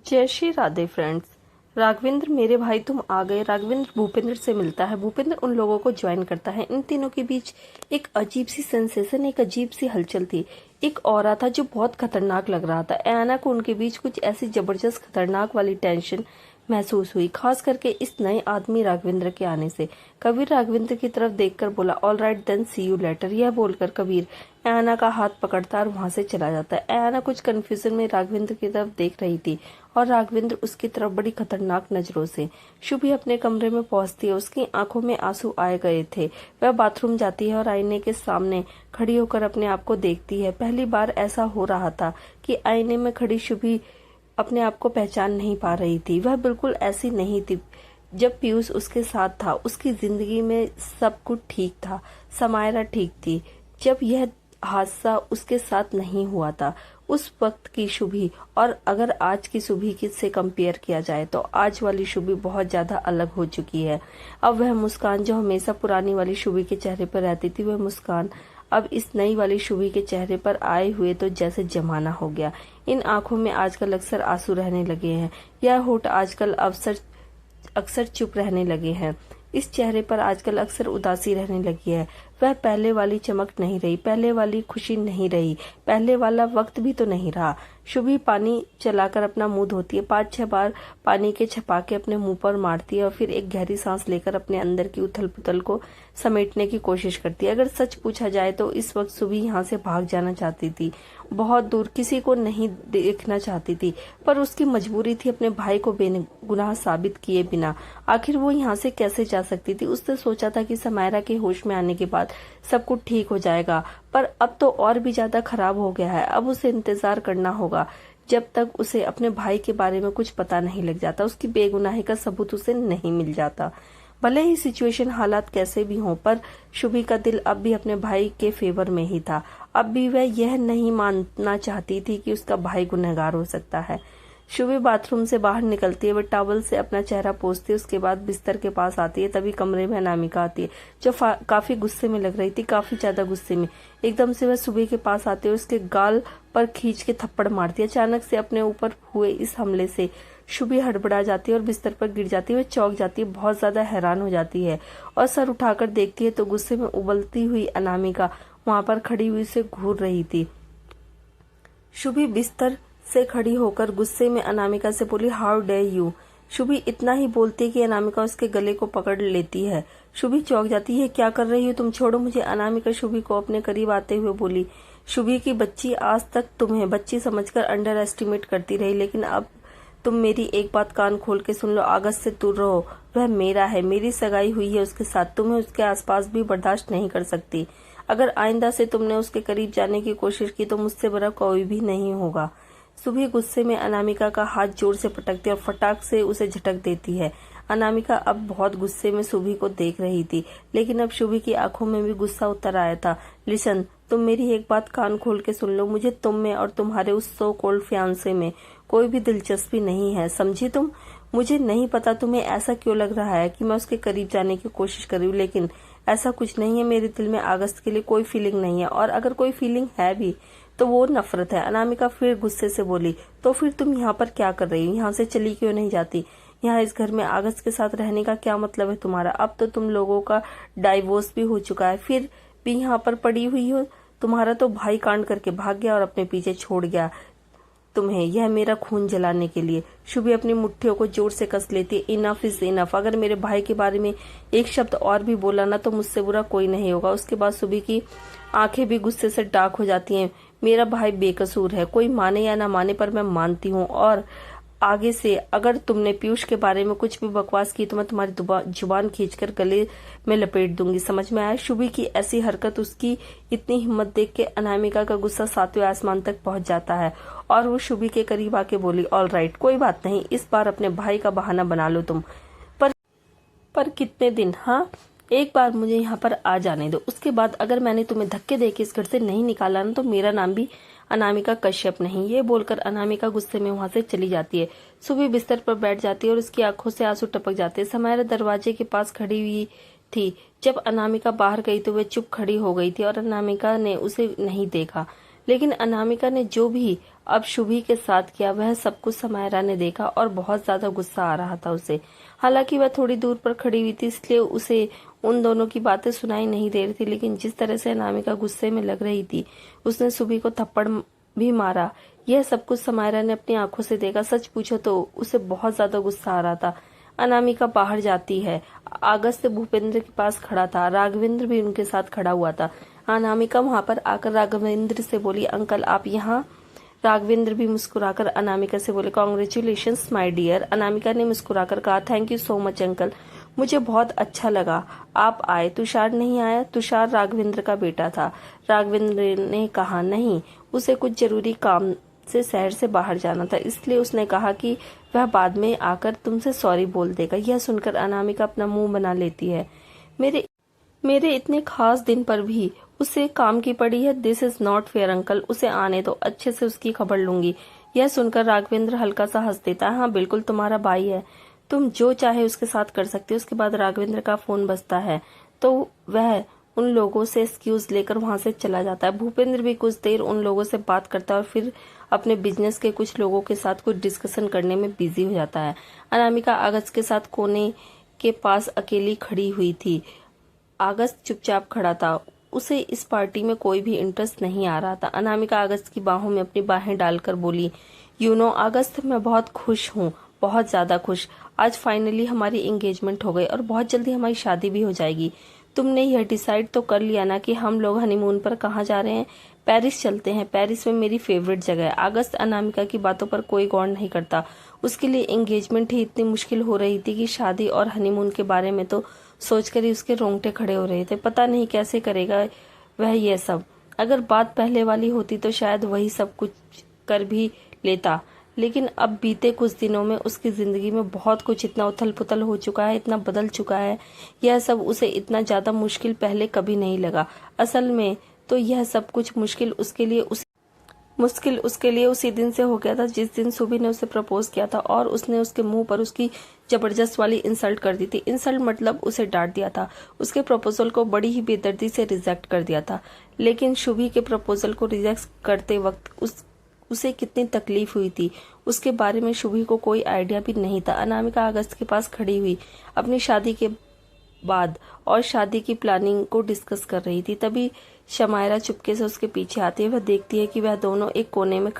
जय श्री राधे फ्रेंड्स। राघवेंद्र मेरे भाई तुम आ गए। राघवेंद्र भूपेंद्र से मिलता है। भूपेंद्र उन लोगों को ज्वाइन करता है। इन तीनों के बीच एक अजीब सी सेंसेशन, एक अजीब सी हलचल थी। एक ऑरा था जो बहुत खतरनाक लग रहा था। ऐना को उनके बीच कुछ ऐसी जबरदस्त खतरनाक वाली टेंशन महसूस हुई, खास करके इस नए आदमी राघवेंद्र के आने से। कबीर राघवेंद्र की तरफ देखकर बोला, all right then see you later. यह बोलकर कबीर ऐना का हाथ पकड़ता और वहां से चला जाता है। ऐना कुछ कंफ्यूजन में राघवेंद्र की तरफ देख रही थी और राघवेंद्र उसकी तरफ बड़ी खतरनाक नजरों से। शुभी अपने कमरे में पहुंचती है। उसकी आंखों में आंसू आए गए थे। वह बाथरूम जाती है और आईने के सामने खड़ी होकर अपने आप को देखती है। पहली बार ऐसा हो रहा था कि आईने में खड़ी शुभी अपने आप को पहचान नहीं पा रही थी। वह बिल्कुल ऐसी नहीं थी जब पीयूष उसके साथ था। उसकी जिंदगी में सब कुछ ठीक था, समायरा ठीक थी। जब यह हादसा उसके साथ नहीं हुआ था, उस वक्त की शुभी और अगर आज की शुभी से कंपेयर किया जाए तो आज वाली शुभी बहुत ज्यादा अलग हो चुकी है। अब वह मुस्कान जो हमेशा पुरानी वाली शुभी के चेहरे पर रहती थी, वह मुस्कान अब इस नई वाली शुभी के चेहरे पर आए हुए तो जैसे जमाना हो गया। इन आंखों में आजकल अक्सर आंसू रहने लगे हैं। यह होठ आजकल अक्सर चुप रहने लगे हैं। इस चेहरे पर आजकल अक्सर उदासी रहने लगी है। वह पहले वाली चमक नहीं रही, पहले वाली खुशी नहीं रही, पहले वाला वक्त भी तो नहीं रहा। शुभी पानी चलाकर अपना मुंह धोती है। 5-6 बार पानी के छपाके अपने मुंह पर मारती है और फिर एक गहरी सांस लेकर अपने अंदर की उथल पुथल को समेटने की कोशिश करती है। अगर सच पूछा जाए तो इस वक्त शुभी यहाँ से भाग जाना चाहती थी, बहुत दूर, किसी को नहीं देखना चाहती थी, पर उसकी मजबूरी थी अपने भाई को बेगुनाह साबित किए बिना। आखिर वो यहाँ से कैसे जा सकती थी? उसने सोचा था कि समायरा के होश में आने के बाद सब कुछ ठीक हो जाएगा, पर अब तो और भी ज्यादा खराब हो गया है। अब उसे इंतजार करना होगा जब तक उसे अपने भाई के बारे में कुछ पता नहीं लग जाता, उसकी बेगुनाही का सबूत उसे नहीं मिल जाता। भले ही सिचुएशन हालात कैसे भी हों, पर शुभी का दिल अब भी अपने भाई के फेवर में ही था। अब भी वह यह नहीं मानना चाहती थी कि उसका भाई गुनहगार हो सकता है। शुभी बाथरूम से बाहर निकलती है। वह टॉवल से अपना चेहरा पोंछती है। उसके बाद बिस्तर के पास आती है। तभी कमरे में अनामिका आती है, जो काफी गुस्से में लग रही थी, काफी ज्यादा गुस्से में। एकदम से वह शुभी के पास आती है और उसके गाल पर खींच के थप्पड़ मारती है। अचानक से अपने ऊपर हुए इस हमले से शुभी हड़बड़ा जाती है और बिस्तर पर गिर जाती है। वह चौंक जाती है, बहुत ज्यादा हैरान हो जाती है और सर उठाकर देखती है तो गुस्से में उबलती हुई अनामिका वहां पर खड़ी हुई उसे घूर रही थी। शुभी बिस्तर से खड़ी होकर गुस्से में अनामिका से बोली, हाउ डे यू। शुभी इतना ही बोलती है कि अनामिका उसके गले को पकड़ लेती है। शुभी चौंक जाती है, क्या कर रही हो तुम, छोड़ो मुझे। अनामिका शुभी को अपने करीब आते हुए बोली, शुभी की बच्ची आज तक तुम्हें बच्ची समझकर अंडर एस्टिमेट करती रही, लेकिन अब तुम मेरी एक बात कान खोल के सुन लो, अगस्त से दूर रहो। वह मेरा है, मेरी सगाई हुई है उसके साथ, तुम्हें उसके आसपास भी बर्दाश्त नहीं कर सकती। अगर आइंदा से तुमने उसके करीब जाने की कोशिश की तो मुझसे बड़ा कोई भी नहीं होगा। शुभी गुस्से में अनामिका का हाथ जोर से पटकती है और फटाक से उसे झटक देती है। अनामिका अब बहुत गुस्से में शुभी को देख रही थी, लेकिन अब शुभी की आंखों में भी गुस्सा उतर आया था। लिसन, तुम मेरी एक बात कान खोल के सुन लो, मुझे तुम में और तुम्हारे उस सो कॉल्ड फियांसे में कोई भी दिलचस्पी नहीं है, समझी तुम। मुझे नहीं पता तुम्हें ऐसा क्यों लग रहा है कि मैं उसके करीब जाने की कोशिश कर रही हूँ, लेकिन ऐसा कुछ नहीं है। मेरे दिल में अगस्त के लिए कोई फीलिंग नहीं है, और अगर कोई फीलिंग है भी तो वो नफरत है। अनामिका फिर गुस्से से बोली, तो फिर तुम यहाँ पर क्या कर रही हो? यहाँ से चली क्यों नहीं जाती? यहाँ इस घर में अगस्त के साथ रहने का क्या मतलब है तुम्हारा? अब तो तुम लोगों का डाइवोर्स भी हो चुका है, फिर भी यहाँ पर पड़ी हुई हो। तुम्हारा तो भाई कांड करके भाग गया और अपने पीछे छोड़ गया तुम्हें, यह मेरा खून जलाने के लिए। शुभी अपनी मुट्ठियों को जोर से कस लेती है। Enough is enough. अगर मेरे भाई के बारे में एक शब्द और भी बोला ना तो मुझसे बुरा कोई नहीं होगा। उसके बाद शुभी की आंखें भी गुस्से से डार्क हो जाती हैं। मेरा भाई बेकसूर है, कोई माने या ना माने, पर मैं मानती हूँ, और आगे से अगर तुमने पीयूष के बारे में कुछ भी बकवास की तो मैं तुम्हारी जुबान खींचकर गले में लपेट दूंगी, समझ में आया? शुभी की ऐसी हरकत, उसकी इतनी हिम्मत देख के अनामिका का गुस्सा 7वें आसमान तक पहुंच जाता है और वो शुभी के करीब आके बोली, ऑल राइट, कोई बात नहीं, इस बार अपने भाई का बहाना बना लो तुम, पर कितने दिन? हाँ, एक बार मुझे यहाँ पर आ जाने दो, उसके बाद अगर मैंने तुम्हें धक्के देके इस घर से नहीं निकाला ना तो मेरा नाम भी अनामिका कश्यप नहीं। ये बोलकर अनामिका गुस्से में वहां से चली जाती है। सुबह बिस्तर पर बैठ जाती है और उसकी आंखों से आंसू टपक जाते हैं। समायरा दरवाजे के पास खड़ी हुई थी। जब अनामिका बाहर गई तो वह चुप खड़ी हो गई थी और अनामिका ने उसे नहीं देखा, लेकिन अनामिका ने जो भी अब शुभी के साथ किया, वह सब कुछ समायरा ने देखा और बहुत ज्यादा गुस्सा आ रहा था उसे। हालांकि वह थोड़ी दूर पर खड़ी हुई थी, इसलिए उसे उन दोनों की बातें सुनाई नहीं दे रही थी, लेकिन जिस तरह से अनामिका गुस्से में लग रही थी, उसने शुभी को थप्पड़ भी मारा। यह सब कुछ समायरा ने अपनी आंखों से देखा। सच पूछो तो उसे बहुत ज्यादा गुस्सा आ रहा था। अनामिका बाहर जाती है। अगस्त भूपेंद्र के पास खड़ा था, राघवेंद्र भी उनके साथ खड़ा हुआ था। अनामिका वहां पर आकर राघवेंद्र से बोली, अंकल आप यहाँ। राघवेंद्र भी मुस्कुराकर अनामिका से बोले, कॉन्ग्रेचुलेशंस माय डियर। अनामिका ने मुस्कुराकर कहा, thank you so much uncle, मुझे बहुत अच्छा लगा आप आए। तुषार नहीं आया? तुषार राघवेंद्र का बेटा था। राघवेंद्र ने कहा, नहीं, उसे कुछ जरूरी काम से शहर से बाहर जाना था, इसलिए उसने कहा कि वह बाद में आकर तुमसे सॉरी बोल देगा। यह सुनकर अनामिका अपना मुंह बना लेती है। मेरे इतने खास दिन पर भी उसे काम की पड़ी है। This is not fair uncle, उसे आने दो, अच्छे से उसकी खबर लूंगी। यह सुनकर राघवेंद्र हल्का सा हंस देता है। हाँ बिल्कुल, तुम्हारा भाई है, तुम जो चाहे उसके साथ कर सकते हो। उसके बाद राघवेंद्र का फोन बजता है तो वह उन लोगों से एक्सक्यूज लेकर वहां से चला जाता है। भूपेंद्र भी कुछ देर उन लोगों से बात करता है और फिर अपने बिजनेस के कुछ लोगों के साथ कुछ डिस्कशन करने में बिजी हो जाता है। अनामिका अगस्त के साथ कोने के पास अकेली खड़ी हुई थी। अगस्त चुपचाप खड़ा था, उसे इस पार्टी में कोई भी इंटरेस्ट नहीं आ रहा था। अनामिका अगस्त की बाहों में अपनी बाहें डालकर बोली, यू नो अगस्त, मैं बहुत खुश हूँ, बहुत ज्यादा खुश। आज फाइनली हमारी एंगेजमेंट हो गई और बहुत जल्दी हमारी शादी भी हो जाएगी। तुमने यह डिसाइड तो कर लिया ना कि हम लोग हनीमून पर कहाँ जा रहे हैं? पेरिस चलते हैं, पेरिस में मेरी फेवरेट जगह है। अगस्त अनामिका की बातों पर कोई गौर नहीं करता। उसके लिए एंगेजमेंट ही इतनी मुश्किल हो रही थी कि शादी और हनीमून के बारे में तो सोचकर ही उसके रोंगटे खड़े हो रहे थे। पता नहीं कैसे करेगा वह यह सब। अगर बात पहले वाली होती तो शायद वही सब कुछ कर भी लेता, लेकिन अब बीते कुछ दिनों में उसकी जिंदगी में बहुत कुछ इतना उथल पुथल हो चुका है, इतना बदल चुका है। यह सब उसे इतना ज्यादा मुश्किल पहले कभी नहीं लगा। असल में तो यह सब कुछ मुश्किल उसके लिए उसी दिन से हो गया था जिस दिन सुबी ने उसे प्रपोज किया था और उसने उसके मुंह पर उसकी जबरदस्त वाली इंसल्ट कर दी थी। इंसल्ट मतलब उसे डांट दिया था, उसके प्रपोजल को बड़ी ही बेदर्दी से रिजेक्ट कर दिया था। लेकिन शुभी के प्रपोजल को रिजेक्ट करते वक्त उसे कितनी तकलीफ हुई थी, उसके बारे में शुभी को कोई आइडिया भी नहीं था। अनामिका अगस्त के पास खड़ी हुई अपनी शादी के बाद और शादी की प्लानिंग को डिस्कस कर रही थी। तभी शमायरा चुपके से उसके पीछे आती है। वह देखती है कि वह दोनों एक कोने में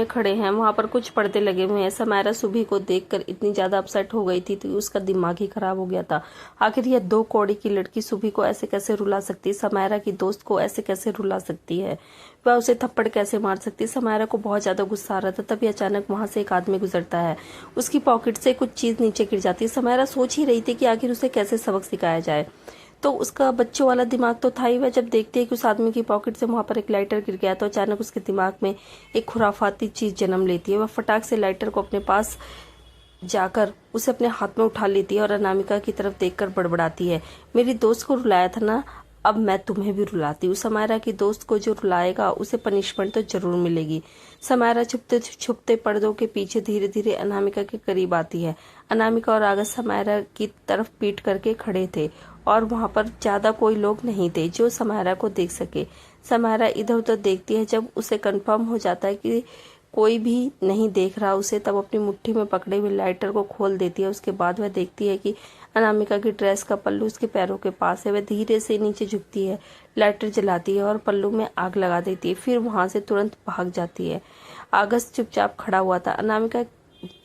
खड़े हैं। वहां पर कुछ पर्दे लगे हुए हैं। समायरा सुभी को देखकर इतनी ज्यादा अपसेट हो गई थी कि उसका दिमाग ही खराब हो गया था। आखिर यह 2 कौड़ी की लड़की सुभी को ऐसे कैसे रुला सकती है? समायरा की दोस्त को ऐसे कैसे रुला सकती है? वह उसे थप्पड़ कैसे मार सकती है? समायरा को बहुत ज्यादा गुस्सा आ रहा था। तभी अचानक वहां से एक आदमी गुजरता है। उसकी पॉकेट से कुछ चीज नीचे गिर जाती है। समायरा सोच ही रही थी कि आखिर उसे कैसे सबक सिखाया जाए, तो उसका बच्चों वाला दिमाग तो था ही। वह जब देखती है कि उस आदमी की पॉकेट से वहां पर एक लाइटर गिर गया तो अचानक उसके दिमाग में एक खुराफाती चीज जन्म लेती है। वह फटाक से लाइटर को अपने पास जाकर उसे अपने हाथ में उठा लेती है और अनामिका की तरफ देखकर बड़बड़ाती है, मेरी दोस्त को रुलाया था ना, अब मैं तुम्हें भी रुलाती हूँ। समायरा की दोस्त को जो रुलाएगा उसे पनिशमेंट तो जरूर मिलेगी। समायरा छुपते छुपते पर्दों के पीछे धीरे धीरे अनामिका के करीब आती है। अनामिका और अगस्त समायरा की तरफ पीट करके खड़े थे और वहां पर ज्यादा कोई लोग नहीं थे जो समायरा को देख सके। समायरा इधर उधर देखती है। जब उसे कंफर्म हो जाता है कि कोई भी नहीं देख रहा उसे, तब अपनी मुट्ठी में पकड़े हुए लाइटर को खोल देती है। उसके बाद वह देखती है कि अनामिका की ड्रेस का पल्लू उसके पैरों के पास है। वह धीरे से नीचे झुकती है, लाइटर जलाती है और पल्लू में आग लगा देती है, फिर वहां से तुरंत भाग जाती है। अगस्त चुपचाप खड़ा हुआ था, अनामिका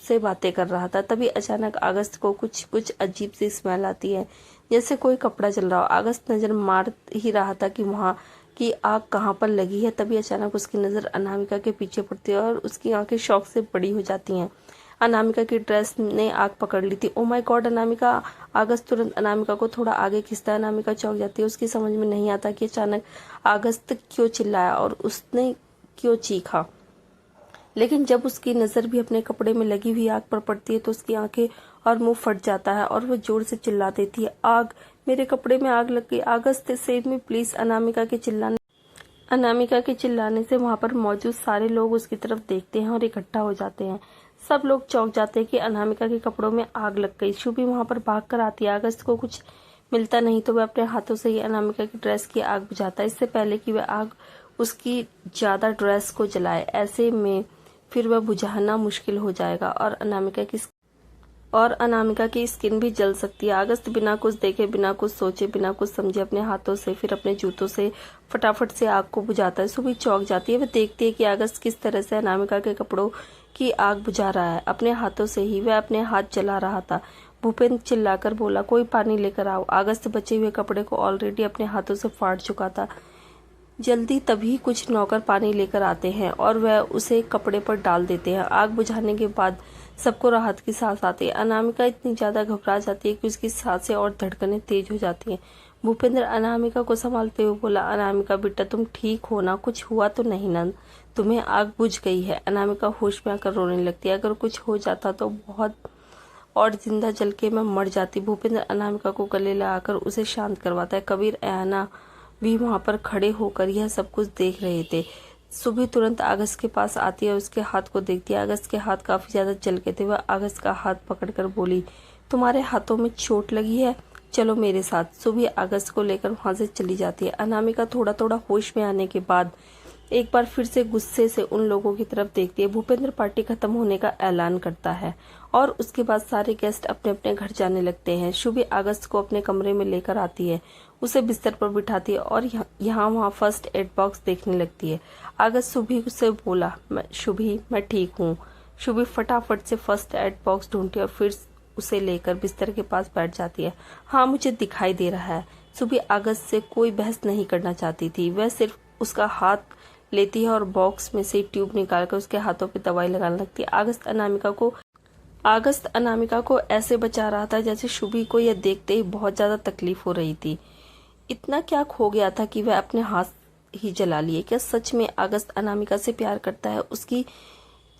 से बातें कर रहा था। तभी अचानक अगस्त को कुछ अजीब सी स्मेल आती है, जैसे कोई कपड़ा जल रहा हो। अगस्त नजर मार ही रहा था कि वहां की आग कहाँ पर लगी है। तभी अचानक उसकी नजर अनामिका के पीछे पड़ती है और उसकी आंखें शौक से बड़ी हो जाती हैं। अनामिका की ड्रेस ने आग पकड़ ली थी। Oh my god Anamika! August तुरंत अनामिका को थोड़ा आगे खींचता है। अनामिका चौंक जाती है। उसकी समझ में नहीं आता कि अचानक अगस्त क्यों चिल्लाया और उसने क्यों चीखा। लेकिन जब उसकी नजर भी अपने कपड़े में लगी हुई आग पर पड़ती है तो उसकी आंखें और मुंह फट जाता है और वह जोर से चिल्ला देती है, आग! मेरे कपड़े में आग लग गई! अगस्त सेव मी प्लीज! अनामिका के चिल्लाने से वहां पर मौजूद सारे लोग उसकी तरफ देखते हैं और इकट्ठा हो जाते हैं। सब लोग चौंक जाते हैं कि अनामिका के कपड़ों में आग लग गई। शुभी वहां पर भाग कर आती है। अगस्त को कुछ मिलता नहीं तो वह अपने हाथों से ही अनामिका की ड्रेस की आग बुझाता है। इससे पहले कि वह आग उसकी ज़्यादा ड्रेस को जलाए, ऐसे में फिर वह बुझाना मुश्किल हो जाएगा और अनामिका की स्किन भी जल सकती है। अगस्त बिना कुछ देखे, बिना कुछ सोचे, बिना कुछ समझे अपने हाथों से, फिर अपने जूतों से फटाफट से आग को बुझाता है। सुबह चौंक जाती है। वह देखती है कि अगस्त किस तरह से अनामिका के कपड़ों की आग बुझा रहा है। अपने हाथों से ही वह अपने हाथ जला रहा था। भूपेंद्र चिल्लाकर बोला, कोई पानी लेकर आओ। अगस्त बचे हुए कपड़े को ऑलरेडी अपने हाथों से फाड़ चुका था। जल्दी तभी कुछ नौकर पानी लेकर आते हैं और वह उसे कपड़े पर डाल देते हैं। आग बुझाने के बाद सबको राहत की सांस आती है। अनामिका इतनी ज्यादा घबरा जाती है कि उसकी सांसें और धड़कनें तेज हो जाती हैं। भूपेंद्र अनामिका को संभालते हुए बोला, अनामिका बेटा तुम ठीक हो ना? कुछ हुआ तो नहीं ना? तुम्हें आग बुझ गई है? अनामिका होश में आकर रोने लगती है। अगर कुछ हो जाता तो बहुत और जिंदा जल के मैं मर जाती। भूपेंद्र अनामिका को गले लगाकर उसे शांत करवाता है। कबीर ऐना भी वहां पर खड़े होकर यह सब कुछ देख रहे थे। सुबह तुरंत अगस्त के पास आती है और उसके हाथ को देखती है। अगस्त के हाथ काफी ज्यादा जल गए थे। वह अगस्त का हाथ पकड़कर बोली, तुम्हारे हाथों में चोट लगी है? चलो मेरे साथ। सुबह अगस्त को लेकर वहां से चली जाती है। अनामिका थोड़ा थोड़ा होश में आने के बाद एक बार फिर से गुस्से से उन लोगों की तरफ देखती है। भूपेंद्र पार्टी खत्म होने का ऐलान करता है और उसके बाद सारे गेस्ट अपने अपने घर जाने लगते हैं। शुभी अगस्त को अपने कमरे में लेकर आती है, उसे बिस्तर पर बिठाती है और यहाँ वहाँ फर्स्ट एड बॉक्स देखने लगती है। अगस्त शुभी से बोला, शुभी मैं ठीक हूँ। शुभी फटाफट से फर्स्ट एड बॉक्स ढूंढती है और फिर उसे लेकर बिस्तर के पास बैठ जाती है। हाँ, मुझे दिखाई दे रहा है। शुभी अगस्त से कोई बहस नहीं करना चाहती थी। वह सिर्फ उसका हाथ लेती है और बॉक्स में से ट्यूब निकालकर उसके हाथों पे दवाई लगाने लगती है। अगस्त अनामिका को ऐसे बचा रहा था जैसे शुभी को यह देखते ही बहुत ज्यादा तकलीफ हो रही थी। इतना क्या खो गया था कि वह अपने हाथ ही जला लिए? क्या सच में अगस्त अनामिका से प्यार करता है? उसकी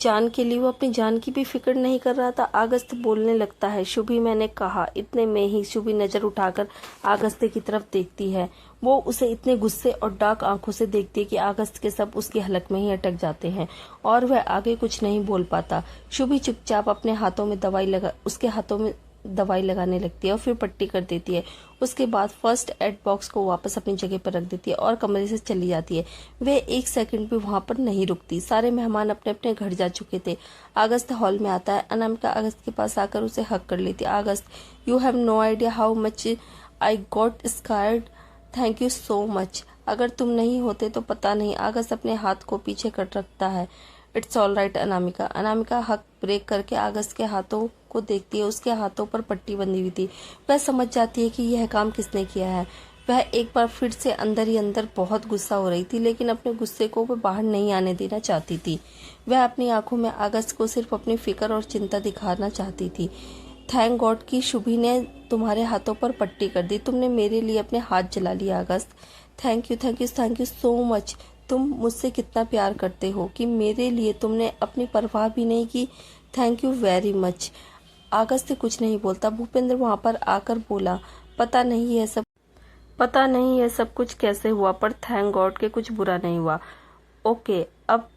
जान के लिए वो अपनी जान की भी फिक्र नहीं कर रहा था। अगस्त बोलने लगता है, शुभी मैंने कहा। इतने में ही शुभी नजर उठाकर अगस्त की तरफ देखती है। वो उसे इतने गुस्से और डार्क आंखों से देखती है कि अगस्त के सब उसकी हलक में ही अटक जाते हैं और वह आगे कुछ नहीं बोल पाता। शुभी चुपचाप अपने हाथों में उसके हाथों में दवाई लगाने लगती है और फिर पट्टी कर देती है। उसके बाद फर्स्ट एड बॉक्स को वापस अपनी जगह पर रख देती है और कमरे से चली जाती है। वे एक सेकंड भी वहां पर नहीं रुकती। सारे मेहमान अपने अपने घर जा चुके थे। अगस्त हॉल में आता है। अनामिका अगस्त के पास आकर उसे हक कर लेती है। August, you have no idea how much I got scared. Thank you so much. अगर तुम नहीं होते तो पता नहीं। अगस्त अपने हाथ को पीछे कर रखता है। It's all right Anamika. Anamika हक ब्रेक करके अगस्त के हाथों को देखती है। उसके हाथों पर पट्टी बंधी हुई थी। वह समझ जाती है कि यह काम किसने किया है। वह एक बार फिर से अंदर ही अंदर बहुत गुस्सा हो रही थी, लेकिन अपने गुस्से को वह बाहर नहीं आने देना चाहती थी। वह अपनी आंखों में अगस्त को सिर्फ अपनी फिक्र और चिंता दिखाना चाहती थी। थैंक गॉड कि शुभी ने तुम्हारे हाथों पर पट्टी कर दी। तुमने मेरे लिए अपने हाथ जला लिया August. Thank you so much. तुम मुझसे कितना प्यार करते हो कि मेरे लिए तुमने अपनी परवाह भी नहीं की। Thank you very much. August कुछ नहीं बोलता। भूपेंद्र वहां पर आकर बोला, पता नहीं यह सब कुछ कैसे हुआ, पर थैंक गॉड के कुछ बुरा नहीं हुआ। ओके, अब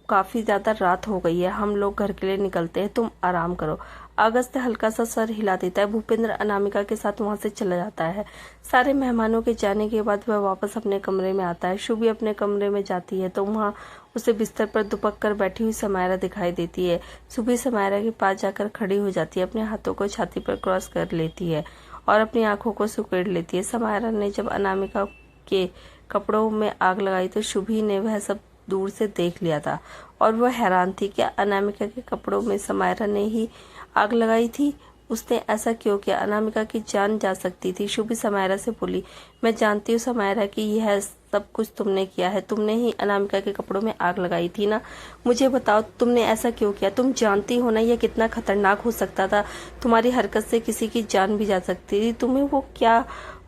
काफी ज्यादा रात हो गई है, हम लोग घर के लिए निकलते हैं, तुम आराम करो। अगस्त हल्का सा सर हिला देता है। भूपेंद्र अनामिका के साथ वहां से चला जाता है। सारे मेहमानों के जाने के बाद वह वापस अपने कमरे में आता है। शुभी अपने कमरे में जाती है तो वहां उसे बिस्तर पर दुपक कर बैठी हुई समायरा दिखाई देती है। शुभी समायरा के पास जाकर खड़ी हो जाती है, अपने हाथों को छाती पर क्रॉस कर लेती है और अपनी आंखों को सुकेड़ लेती है। समायरा ने जब अनामिका के कपड़ों में आग लगाई तो शुभी ने वह सब दूर से देख लिया था और वह हैरान थी कि अनामिका के कपड़ों में समायरा ने ही आग लगाई थी। उसने ऐसा क्यों किया? अनामिका की जान जा सकती थी। शुभी समायरा से बोली, मैं जानती हूँ समायरा कि यह सब कुछ तुमने किया है। तुमने ही अनामिका के कपड़ों में आग लगाई थी ना? मुझे बताओ तुमने ऐसा क्यों किया? तुम जानती हो ना यह कितना खतरनाक हो सकता था। तुम्हारी हरकत से किसी की जान भी जा सकती थी। तुम्हें वो क्या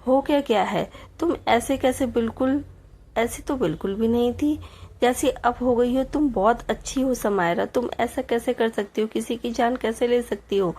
हो क्या है? तुम ऐसी तो बिल्कुल भी नहीं थी जैसी अब हो गई हो। तुम बहुत अच्छी हो समायरा। तुम ऐसा कैसे कर सकती हो? किसी की जान कैसे ले सकती हो?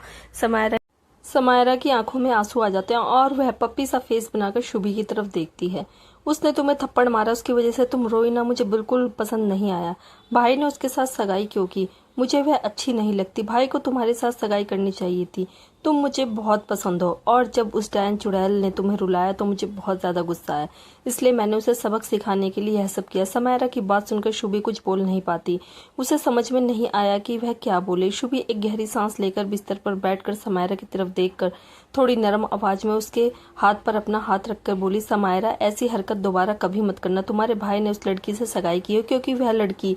समायरा की आंखों में आंसू आ जाते हैं और वह पप्पी सा फेस बनाकर शुभी की तरफ देखती है। उसने तुम्हें थप्पड़ मारा, उसकी वजह से तुम रोई ना? मुझे बिल्कुल पसंद नहीं आया। भाई ने उसके साथ सगाई क्यों की? मुझे वह अच्छी नहीं लगती। भाई को तुम्हारे साथ सगाई करनी चाहिए थी। तुम मुझे बहुत पसंद हो, और जब उस डायन चुड़ैल ने तुम्हें रुलाया तो मुझे बहुत ज्यादा गुस्सा आया, इसलिए मैंने उसे सबक सिखाने के लिए यह सब किया। समायरा की बात सुनकर शुभी कुछ बोल नहीं पाती। उसे समझ में नहीं आया कि वह क्या बोले। शुभी एक गहरी सांस लेकर बिस्तर पर बैठकर समायरा की तरफ देखकर थोड़ी नरम आवाज में उसके हाथ पर अपना हाथ रखकर बोली, समायरा, ऐसी हरकत दोबारा कभी मत करना। तुम्हारे भाई ने उस लड़की से सगाई की है क्योंकि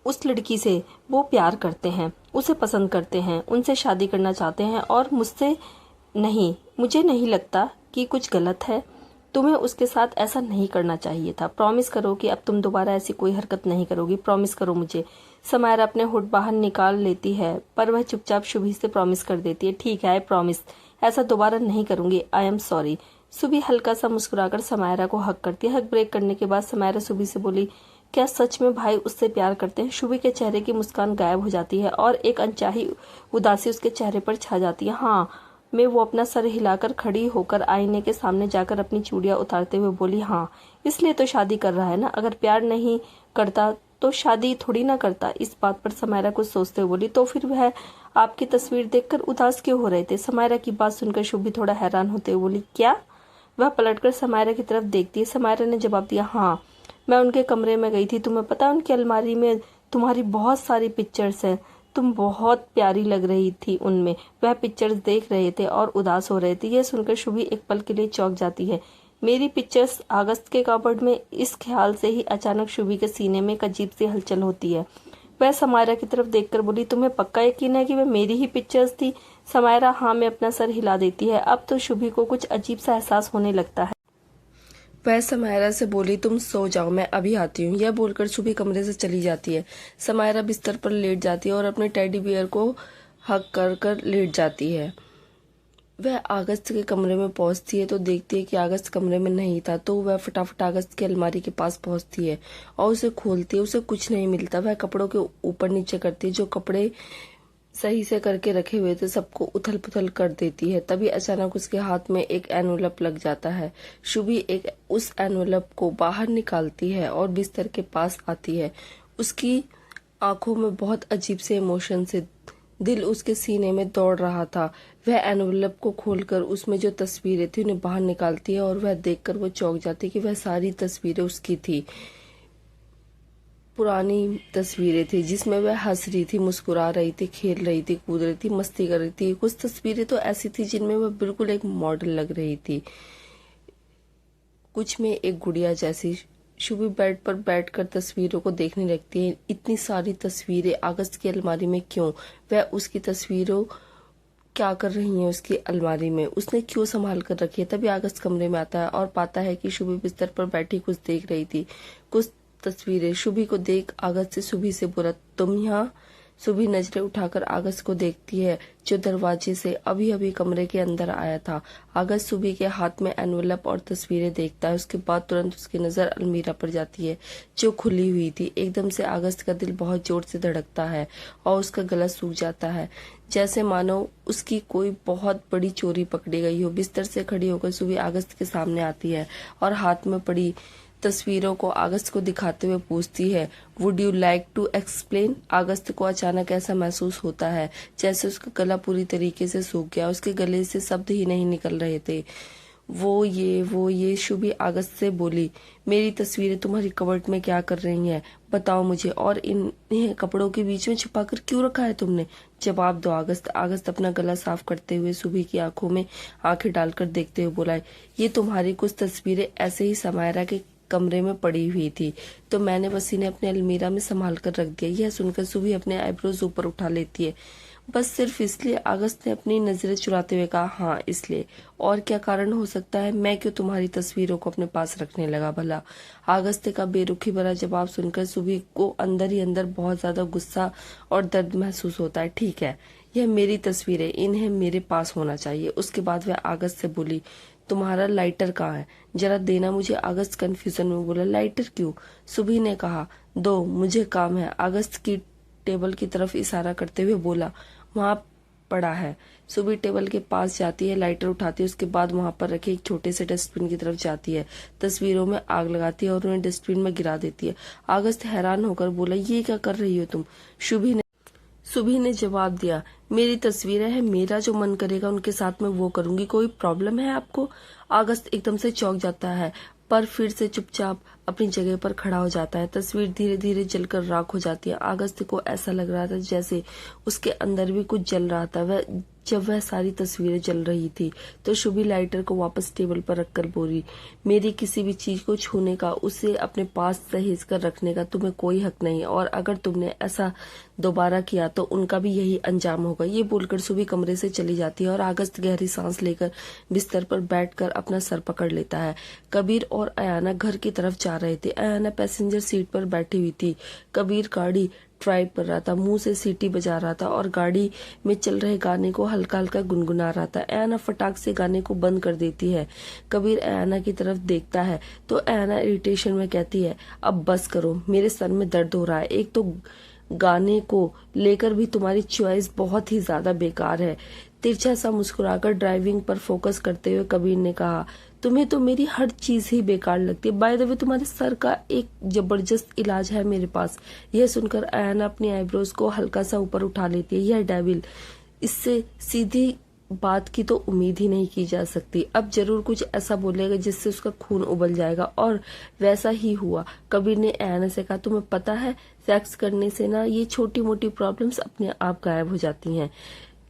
उस लड़की से वो प्यार करते हैं, उसे पसंद करते हैं, उनसे शादी करना चाहते हैं, और मुझसे नहीं। मुझे नहीं लगता कि कुछ गलत है। तुम्हें उसके साथ ऐसा नहीं करना चाहिए था। प्रॉमिस करो कि अब तुम दोबारा ऐसी कोई हरकत नहीं करोगी। प्रॉमिस करो मुझे। समायरा अपने होठ बाहर निकाल लेती है, पर वह चुपचाप शुभी से प्रॉमिस कर देती है। ठीक है, आई प्रॉमिस, ऐसा दोबारा नहीं करूंगी। I am sorry. सुबी हल्का सा मुस्कुराकर समायरा को हक करती है। हक ब्रेक करने के बाद समायरा सुबी से बोली, क्या सच में भाई उससे प्यार करते हैं? शुभी के चेहरे की मुस्कान गायब हो जाती है और एक अनचाही उदासी उसके चेहरे पर छा जाती है। हाँ मैं वो अपना सर हिलाकर खड़ी होकर आईने के सामने जाकर अपनी चूड़ियां उतारते हुए बोली, हाँ इसलिए तो शादी कर रहा है ना। अगर प्यार नहीं करता तो शादी थोड़ी ना करता। इस बात पर समायरा कुछ सोचते हुए बोली, तो फिर वह आपकी तस्वीर देखकर उदास क्यों हो रहे थे? समायरा की बात सुनकर शुभी थोड़ा हैरान होते हुए बोली, क्या? वह पलटकर समायरा की तरफ देखती है। समायरा ने जवाब दिया, हाँ मैं उनके कमरे में गई थी। तुम्हें पता है उनकी अलमारी में तुम्हारी बहुत सारी पिक्चर्स हैं। तुम बहुत प्यारी लग रही थी उनमें। वह पिक्चर्स देख रहे थे और उदास हो रहे थे। यह सुनकर शुभी एक पल के लिए चौंक जाती है। मेरी पिक्चर्स अगस्त के कबर्ड में? इस ख्याल से ही अचानक शुभी के सीने में एक अजीब सी हलचल होती है। वह समायरा की तरफ देखकर बोली, तुम्हें पक्का यकीन है कि वह मेरी ही पिक्चर्स थी? समायरा हाँ में अपना सर हिला देती है। अब तो शुभी को कुछ अजीब सा एहसास होने लगता है। वह समायरा से बोली, तुम सो जाओ, मैं अभी आती हूँ। यह बोलकर शुभी कमरे से चली जाती है। समायरा बिस्तर पर लेट जाती है और अपने टेडी बियर को हक कर कर लेट जाती है। वह अगस्त के कमरे में पहुंचती है तो देखती है कि अगस्त कमरे में नहीं था। तो वह फटाफट अगस्त की अलमारी के पास पहुंचती है और उसे खोलती है। उसे कुछ नहीं मिलता। वह कपड़ों के ऊपर नीचे करती है, जो कपड़े सही से करके रखे हुए थे सबको उथल पुथल कर देती है। तभी अचानक उसके हाथ में एक एनवलप लग जाता है। शुभी उस एनवलप को बाहर निकालती है और बिस्तर के पास आती है। उसकी आंखों में बहुत अजीब से इमोशन से दिल उसके सीने में दौड़ रहा था। वह एनवलप को खोलकर उसमें जो तस्वीरें थी उन्हें बाहर निकालती है और वह देखकर वो चौंक जाती है कि वह सारी तस्वीरें उसकी थी। पुरानी तस्वीरें थी जिसमें वह हंस रही थी, मुस्कुरा रही थी, खेल रही थी, कूद रही थी, मस्ती कर रही थी। कुछ तस्वीरें तो ऐसी थी जिनमें वह बिल्कुल एक मॉडल लग रही थी, कुछ में एक गुड़िया जैसी। शुभी बेड पर बैठकर तस्वीरों को देखने लगती है। इतनी सारी तस्वीरें अगस्त की अलमारी में क्यों? वह उसकी तस्वीरों क्या कर रही है उसकी अलमारी में? उसने क्यों संभाल कर रखी है? तभी अगस्त कमरे में आता है और पाता है कि शुभी बिस्तर पर बैठी कुछ देख रही थी, कुछ तस्वीरें। शुभी को देख अगस्त से शुभी से बोला, तुम यहाँ? शुभी नजरें उठाकर अगस्त को देखती है जो दरवाजे से अभी अभी कमरे के अंदर आया था। अगस्त शुभी के हाथ में एनवलप और तस्वीरें देखता है। उसके बाद तुरंत उसकी नजर अलमीरा पर जाती है जो खुली हुई थी। एकदम से अगस्त का दिल बहुत जोर से धड़कता है और उसका गला सूख जाता है, जैसे मानो उसकी कोई बहुत बड़ी चोरी पकड़ी गई हो। बिस्तर से खड़ी होकर शुभी अगस्त के सामने आती है और हाथ में पड़ी तस्वीरों को अगस्त को दिखाते हुए पूछती है, would you like to explain? August को अचानक ऐसा महसूस होता है जैसे उसका गला पूरी तरीके से सूख गया। उसके गले से शब्द ही नहीं निकल रहे थे। वो ये शुभी अगस्त से बोली, मेरी तस्वीरें तुम्हारी कबर्ड में क्या कर रही हैं? बताओ मुझे, और इन्हें कपड़ों के बीच में छिपा कर क्यों रखा है तुमने? जवाब दो अगस्त। अगस्त अपना गला साफ करते हुए शुभी की आंखों में आंखें डालकर देखते हुए बोला, ये तुम्हारी कुछ तस्वीरें ऐसे ही समायरा के कमरे में पड़ी हुई थी तो मैंने बस इन्हें अपने अलमीरा में संभाल कर रख दिया। यह सुनकर शुभी अपने आईब्रोज ऊपर उठा लेती है। बस सिर्फ इसलिए? अगस्त ने अपनी नजरें चुराते हुए कहा, हाँ इसलिए। और क्या कारण हो सकता है? मैं क्यों तुम्हारी तस्वीरों को अपने पास रखने लगा भला? अगस्त का बेरुखी भरा जवाब सुनकर शुभी को अंदर ही अंदर बहुत ज्यादा गुस्सा और दर्द महसूस होता है। ठीक है, यह मेरी तस्वीरें, इन्हें मेरे पास होना चाहिए। उसके बाद वह अगस्त से बोली, तुम्हारा लाइटर कहाँ है? जरा देना मुझे। अगस्त कंफ्यूजन में बोला, लाइटर क्यों? शुभी ने कहा, दो, मुझे काम है। अगस्त की टेबल की तरफ इशारा करते हुए बोला, वहां पड़ा है। शुभी टेबल के पास जाती है, लाइटर उठाती है, उसके बाद वहां पर रखे एक छोटे से डस्टबिन की तरफ जाती है, तस्वीरों में आग लगाती है और उन्हें डस्टबिन में गिरा देती है। अगस्त हैरान होकर बोला, ये क्या कर रही हो तुम? शुभी ने सुबह ने जवाब दिया, मेरी तस्वीरें हैं, मेरा जो मन करेगा उनके साथ में वो करूंगी, कोई प्रॉब्लम है आपको? अगस्त एकदम से चौंक जाता है, पर फिर से चुपचाप अपनी जगह पर खड़ा हो जाता है। तस्वीर धीरे धीरे जलकर राख हो जाती है। अगस्त को ऐसा लग रहा था जैसे उसके अंदर भी कुछ जल रहा था। जब वह सारी तस्वीरें जल रही थी तो शुभी लाइटर को वापस टेबल पर रखकर बोली, मेरी किसी भी चीज को छूने का, उसे अपने पास सहेज कर रखने का तुम्हें कोई हक नहीं, और अगर तुमने ऐसा दोबारा किया तो उनका भी यही अंजाम होगा। ये बोलकर शुभी कमरे से चली जाती है और अगस्त गहरी सांस लेकर बिस्तर पर बैठकर अपना सर पकड़ लेता है। कबीर और अयाना घर की तरफ जा रहे थे। अयाना पैसेंजर सीट पर बैठी हुई थी। कबीर गाड़ी ड्राइव कर रहा था, मुंह से सीटी बजा रहा था और गाड़ी में चल रहे गाने को हल्का हल्का गुनगुना रहा था। अयाना फटाक से गाने को बंद कर देती है। कबीर अयाना की तरफ देखता है तो अयाना इरिटेशन में कहती है, अब बस करो, मेरे सर में दर्द हो रहा है। एक तो गाने को लेकर भी तुम्हारी चॉइस बहुत ही ज्यादा बेकार है। तिरछा सा मुस्कुराकर ड्राइविंग पर फोकस करते हुए कबीर ने कहा, तुम्हें तो मेरी हर चीज ही बेकार लगती है। बाय द वे, तुम्हारे सर का एक जबरदस्त इलाज है मेरे पास। यह सुनकर अयाना अपनी आईब्रोज को हल्का सा ऊपर उठा लेती है। यह डेविल, इससे सीधी बात की तो उम्मीद ही नहीं की जा सकती। अब जरूर कुछ ऐसा बोलेगा जिससे उसका खून उबल जाएगा, और वैसा ही हुआ। कबीर ने अयाना से कहा, तुम्हें पता है, सेक्स करने से ना ये छोटी मोटी प्रॉब्लम्स अपने आप गायब हो जाती हैं।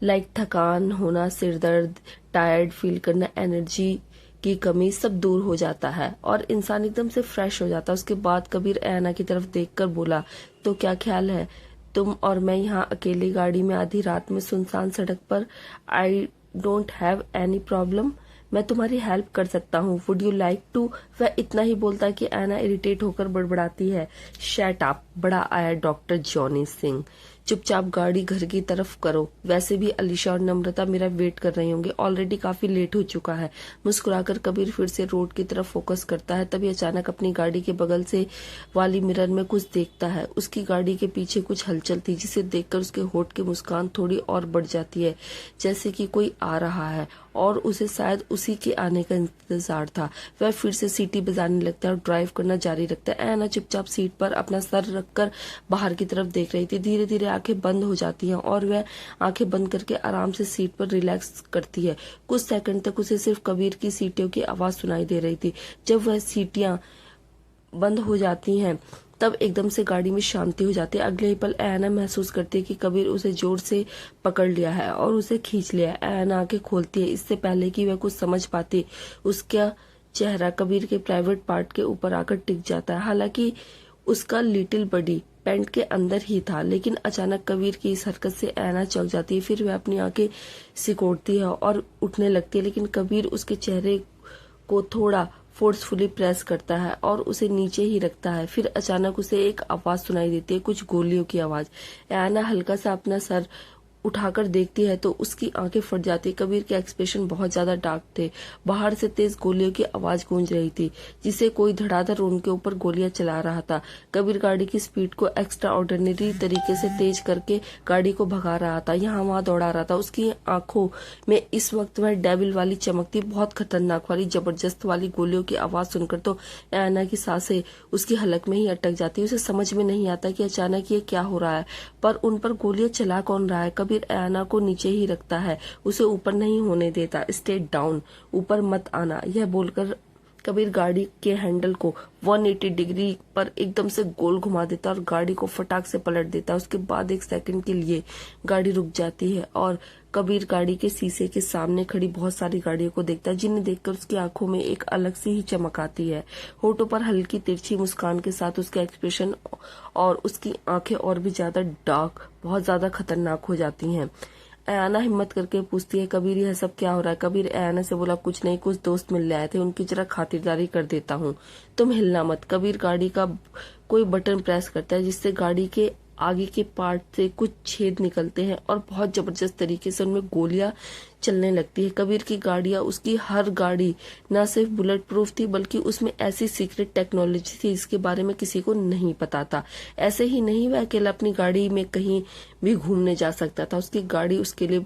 लाइक थकान होना, सिर दर्द, टायर्ड फील करना, एनर्जी की कमी, सब दूर हो जाता है और इंसान एकदम से फ्रेश हो जाता है। उसके बाद कबीर अयाना की तरफ देखकर बोला, तो क्या ख्याल है, तुम और मैं यहाँ अकेली गाड़ी में आधी रात में सुनसान सड़क पर? I don't have any problem, मैं तुम्हारी हेल्प कर सकता हूँ, वुड यू लाइक टू? वह इतना ही बोलता कि अयाना इरिटेट होकर बड़बड़ाती है, शट अप, बड़ा आया डॉक्टर जॉनी सिंह, चुपचाप गाड़ी घर की तरफ करो। वैसे भी अलीशा और नम्रता मेरा वेट कर रही होंगे, ऑलरेडी काफी लेट हो चुका है। मुस्कुराकर कबीर फिर से रोड की तरफ फोकस करता है। तभी अचानक अपनी गाड़ी के बगल से वाली मिरर में कुछ देखता है। उसकी गाड़ी के पीछे कुछ हलचल थी, जिसे देखकर उसके होठ की मुस्कान थोड़ी और बढ़ जाती है, जैसे कि कोई आ रहा है और उसे शायद उसी के आने का इंतजार था। वह फिर से सीटी बजाने लगता है और ड्राइव करना जारी रखता है। अयाना चुपचाप सीट पर अपना सर रखकर बाहर की तरफ देख रही थी। धीरे धीरे आंखें बंद हो जाती हैं और वह आंखें बंद करके आराम से सीट पर रिलैक्स करती है। कुछ सेकंड तक उसे सिर्फ कबीर की सीटियों की आवाज सुनाई दे रही थी। जब वह सीटियां बंद हो जाती हैं तब एकदम से गाड़ी में शांति हो जाती है। अगले ही पल अयाना महसूस करती है कि कबीर उसे जोर से पकड़ लिया है और उसे खींच लिया है। अयाना आंखें खोलती है, इससे पहले कि वह कुछ समझ पाती उसका चेहरा कबीर के प्राइवेट पार्ट के ऊपर आकर टिक जाता है। हालांकि उसका लिटिल बडी पैंट के अंदर ही था, लेकिन अचानक कबीर की इस हरकत से अयाना चौंक जाती है। फिर वह अपनी आंखें सिकोड़ती है और उठने लगती है, लेकिन कबीर उसके चेहरे को थोड़ा फोर्सफुली प्रेस करता है और उसे नीचे ही रखता है। फिर अचानक उसे एक आवाज सुनाई देती है, कुछ गोलियों की आवाज। अयाना हल्का सा अपना सर उठाकर देखती है तो उसकी आंखें फट जाती। कबीर के एक्सप्रेशन बहुत ज्यादा डार्क थे। बाहर से तेज गोलियों की आवाज गूंज रही थी, जिसे कोई धड़ाधड़ उनके ऊपर गोलियां चला रहा था। कबीर गाड़ी की स्पीड को एक्स्ट्रा ऑर्डिनरी तरीके से तेज करके गाड़ी को भगा रहा था, यहाँ वहां दौड़ा रहा था। उसकी आंखों में इस वक्त वह डेविल वाली चमक थी, बहुत खतरनाक वाली, जबरदस्त वाली। गोलियों की आवाज सुनकर तो अयाना की सांसें उसकी हलक में ही अटक जाती। उसे समझ में नहीं आता कि अचानक ये क्या हो रहा है, पर उन पर गोलियां चला कौन रहा है। कबीर अयाना को नीचे ही रखता है, उसे ऊपर नहीं होने देता। स्टे डाउन, ऊपर मत आना, यह बोलकर कबीर गाड़ी के हैंडल को 180 डिग्री पर एकदम से गोल घुमा देता और गाड़ी को फटाक से पलट देता। उसके बाद एक सेकंड के लिए गाड़ी रुक जाती है और कबीर गाड़ी के शीशे के सामने खड़ी बहुत सारी गाड़ियों को देखता है, जिन्हें देखकर उसकी आंखों में एक अलग सी ही चमक आती है। होठों पर हल्की तिरछी मुस्कान के साथ उसका एक्सप्रेशन और उसकी आंखें और भी ज्यादा डार्क, बहुत ज्यादा खतरनाक हो जाती हैं। अयाना हिम्मत करके पूछती है, कबीर यह सब क्या हो रहा है? कबीर अयाना से बोला, कुछ नहीं, कुछ दोस्त मिलने आए थे, उनकी जरा खातिरदारी कर देता हूँ, तुम हिलना मत। कबीर गाड़ी का कोई बटन प्रेस करता है, जिससे गाड़ी के आगे के पार्ट से कुछ छेद निकलते हैं और बहुत जबरदस्त तरीके से उनमें गोलियां चलने लगती है। कबीर की गाड़ियां, उसकी हर गाड़ी न सिर्फ बुलेट प्रूफ थी, बल्कि उसमें ऐसी सीक्रेट टेक्नोलॉजी थी जिसके बारे में किसी को नहीं पता था। ऐसे ही नहीं, वह अकेला अपनी गाड़ी में कहीं भी घूमने जा सकता था। उसकी गाड़ी उसके लिए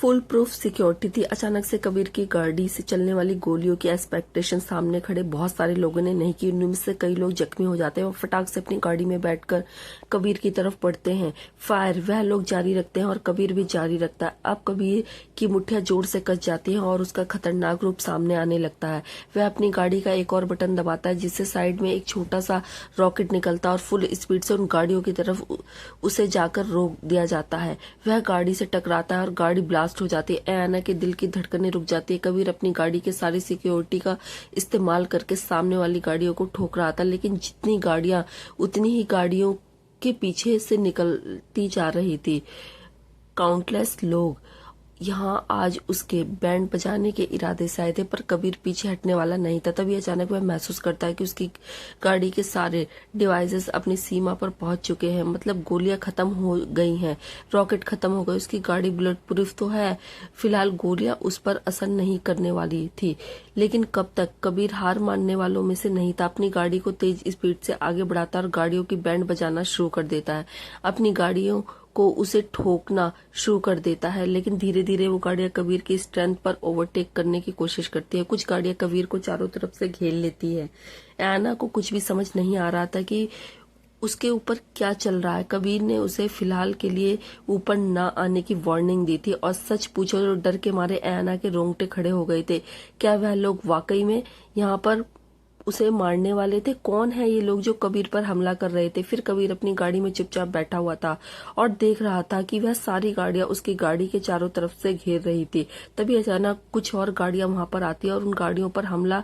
फुल प्रूफ सिक्योरिटी थी। अचानक से कबीर की गाड़ी से चलने वाली गोलियों की एक्सपेक्टेशन सामने खड़े बहुत सारे लोगों ने नहीं की। उनमें से कई लोग जख्मी हो जाते हैं और फटाक से अपनी गाड़ी में बैठकर कबीर की तरफ बढ़ते हैं। फायर वह लोग जारी रखते हैं और कबीर भी जारी रखता है। अब कबीर की मुठ्ठियां जोर से कस जाती हैं और उसका खतरनाक रूप सामने आने लगता है। वह अपनी गाड़ी का एक और बटन दबाता है जिससे साइड में एक छोटा सा रॉकेट निकलता है और फुल स्पीड से उन गाड़ियों की तरफ उसे जाकर रोक दिया जाता है। वह गाड़ी से टकराता है और गाड़ी ब्लास्ट हो जाती है। ऐना के दिल की धड़कनें रुक जाती है। कबीर अपनी गाड़ी के सारी सिक्योरिटी का इस्तेमाल करके सामने वाली गाड़ियों को ठोक रहा था, लेकिन जितनी गाड़ियां उतनी ही गाड़ियों के पीछे से निकलती जा रही थी। काउंटलेस लोग यहाँ आज उसके बैंड बजाने के इरादे से आए थे, पर कबीर पीछे हटने वाला नहीं था। तभी अचानक वह महसूस करता है कि उसकी गाड़ी के सारे डिवाइसेस अपनी सीमा पर पहुंच चुके हैं। मतलब गोलियां खत्म हो गई हैं, रॉकेट खत्म हो गए। उसकी गाड़ी बुलेट प्रूफ तो है, फिलहाल गोलियां उस पर असर नहीं करने वाली थी। लेकिन कब तक? कबीर हार मानने वालों में से नहीं था। अपनी गाड़ी को तेज स्पीड से आगे बढ़ाता और गाड़ियों की बैंड बजाना शुरू कर देता है। अपनी गाड़ियों को उसे ठोकना शुरू कर देता है, लेकिन धीरे धीरे वो गाड़ियां कबीर की स्ट्रेंथ पर ओवरटेक करने की कोशिश करती है। कुछ गाड़ियां कबीर को चारों तरफ से घेर लेती है। ऐना को कुछ भी समझ नहीं आ रहा था कि उसके ऊपर क्या चल रहा है। कबीर ने उसे फिलहाल के लिए ऊपर ना आने की वार्निंग दी थी और सच पूछो तो डर के मारे ऐना के रोंगटे खड़े हो गए थे। क्या वह लोग वाकई में यहाँ पर उसे मारने वाले थे? कौन है ये लोग जो कबीर पर हमला कर रहे थे? फिर कबीर अपनी गाड़ी में चुपचाप बैठा हुआ था और देख रहा था कि वह सारी गाड़ियां उसकी गाड़ी के चारों तरफ से घेर रही थी। तभी अचानक कुछ और गाड़ियां वहां पर आती है और उन गाड़ियों पर हमला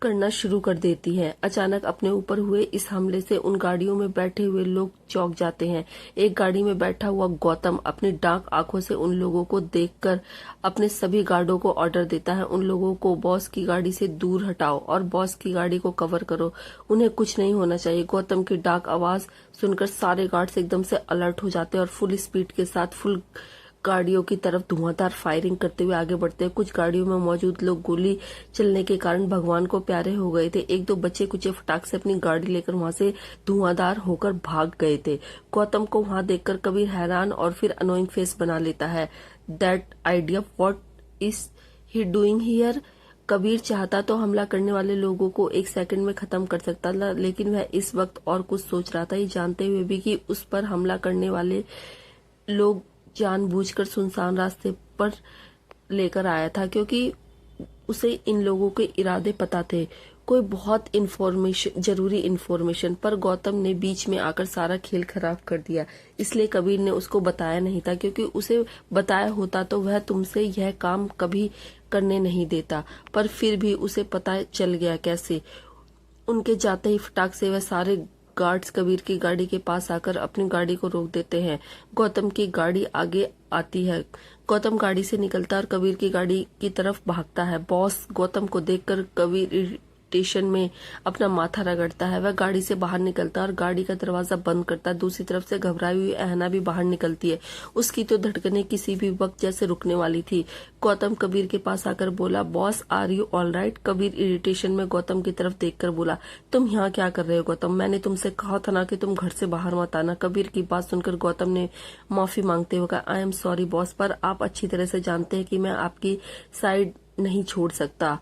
करना शुरू कर देती हैं। अचानक अपने ऊपर हुए इस हमले से उन गाड़ियों में बैठे हुए लोग चौंक जाते हैं। एक गाड़ी में बैठा हुआ गौतम अपनी डार्क आंखों से उन लोगों को देखकर अपने सभी गार्डों को ऑर्डर देता है, उन लोगों को बॉस की गाड़ी से दूर हटाओ और बॉस की गाड़ी को कवर करो, उन्हें कुछ नहीं होना चाहिए। गौतम की डार्क आवाज सुनकर सारे गार्ड्स एकदम से अलर्ट हो जाते हैं और फुल स्पीड के साथ फुल गाड़ियों की तरफ धुआंधार फायरिंग करते हुए आगे बढ़ते हैं। कुछ गाड़ियों में मौजूद लोग गोली चलने के कारण भगवान को प्यारे हो गए थे। एक दो बच्चे कुछ फटाक से अपनी गाड़ी लेकर वहां से धुआंधार होकर भाग गए थे। गौतम को वहां देखकर कबीर हैरान और फिर अनोइंग फेस बना लेता है। That idea, what is he doing here? Kabir चाहता तो हमला करने वाले लोगों को एक सेकंड में खत्म कर सकता था, लेकिन वह इस वक्त और कुछ सोच रहा था, ये जानते हुए भी कि उस पर हमला करने वाले लोग जानबूझकर सुनसान रास्ते पर लेकर आया था, क्योंकि उसे इन लोगों के इरादे पता थे। कोई बहुत जरूरी इन्फॉर्मेशन, पर गौतम ने बीच में आकर सारा खेल खराब कर दिया। इसलिए कबीर ने उसको बताया नहीं था, क्योंकि उसे बताया होता तो वह तुमसे यह काम कभी करने नहीं देता। पर फिर भी उसे पता चल गया कैसे? उनके जाते ही फटाक से वह सारे गार्ड्स कबीर की गाड़ी के पास आकर अपनी गाड़ी को रोक देते हैं। गौतम की गाड़ी आगे आती है। गौतम गाड़ी से निकलता और कबीर की गाड़ी की तरफ भागता है। बॉस गौतम को देखकर कबीर स्टेशन में अपना माथा रगड़ता है। वह गाड़ी से बाहर निकलता है और गाड़ी का दरवाजा बंद करता है। दूसरी तरफ से घबराई हुई ऐना भी बाहर निकलती है। उसकी तो धड़कनें किसी भी वक्त जैसे रुकने वाली थी। गौतम कबीर के पास आकर बोला, boss are you all right? Kabir irritation में गौतम की तरफ देखकर बोला, तुम यहाँ क्या कर रहे हो गौतम? मैंने तुमसे कहा था ना कि तुम घर से बाहर मत आना। कबीर की बात सुनकर गौतम ने माफी मांगते हुए कहा, आई एम सॉरी बॉस, पर आप अच्छी तरह से जानते हैं कि मैं आपकी साइड नहीं छोड़ सकता,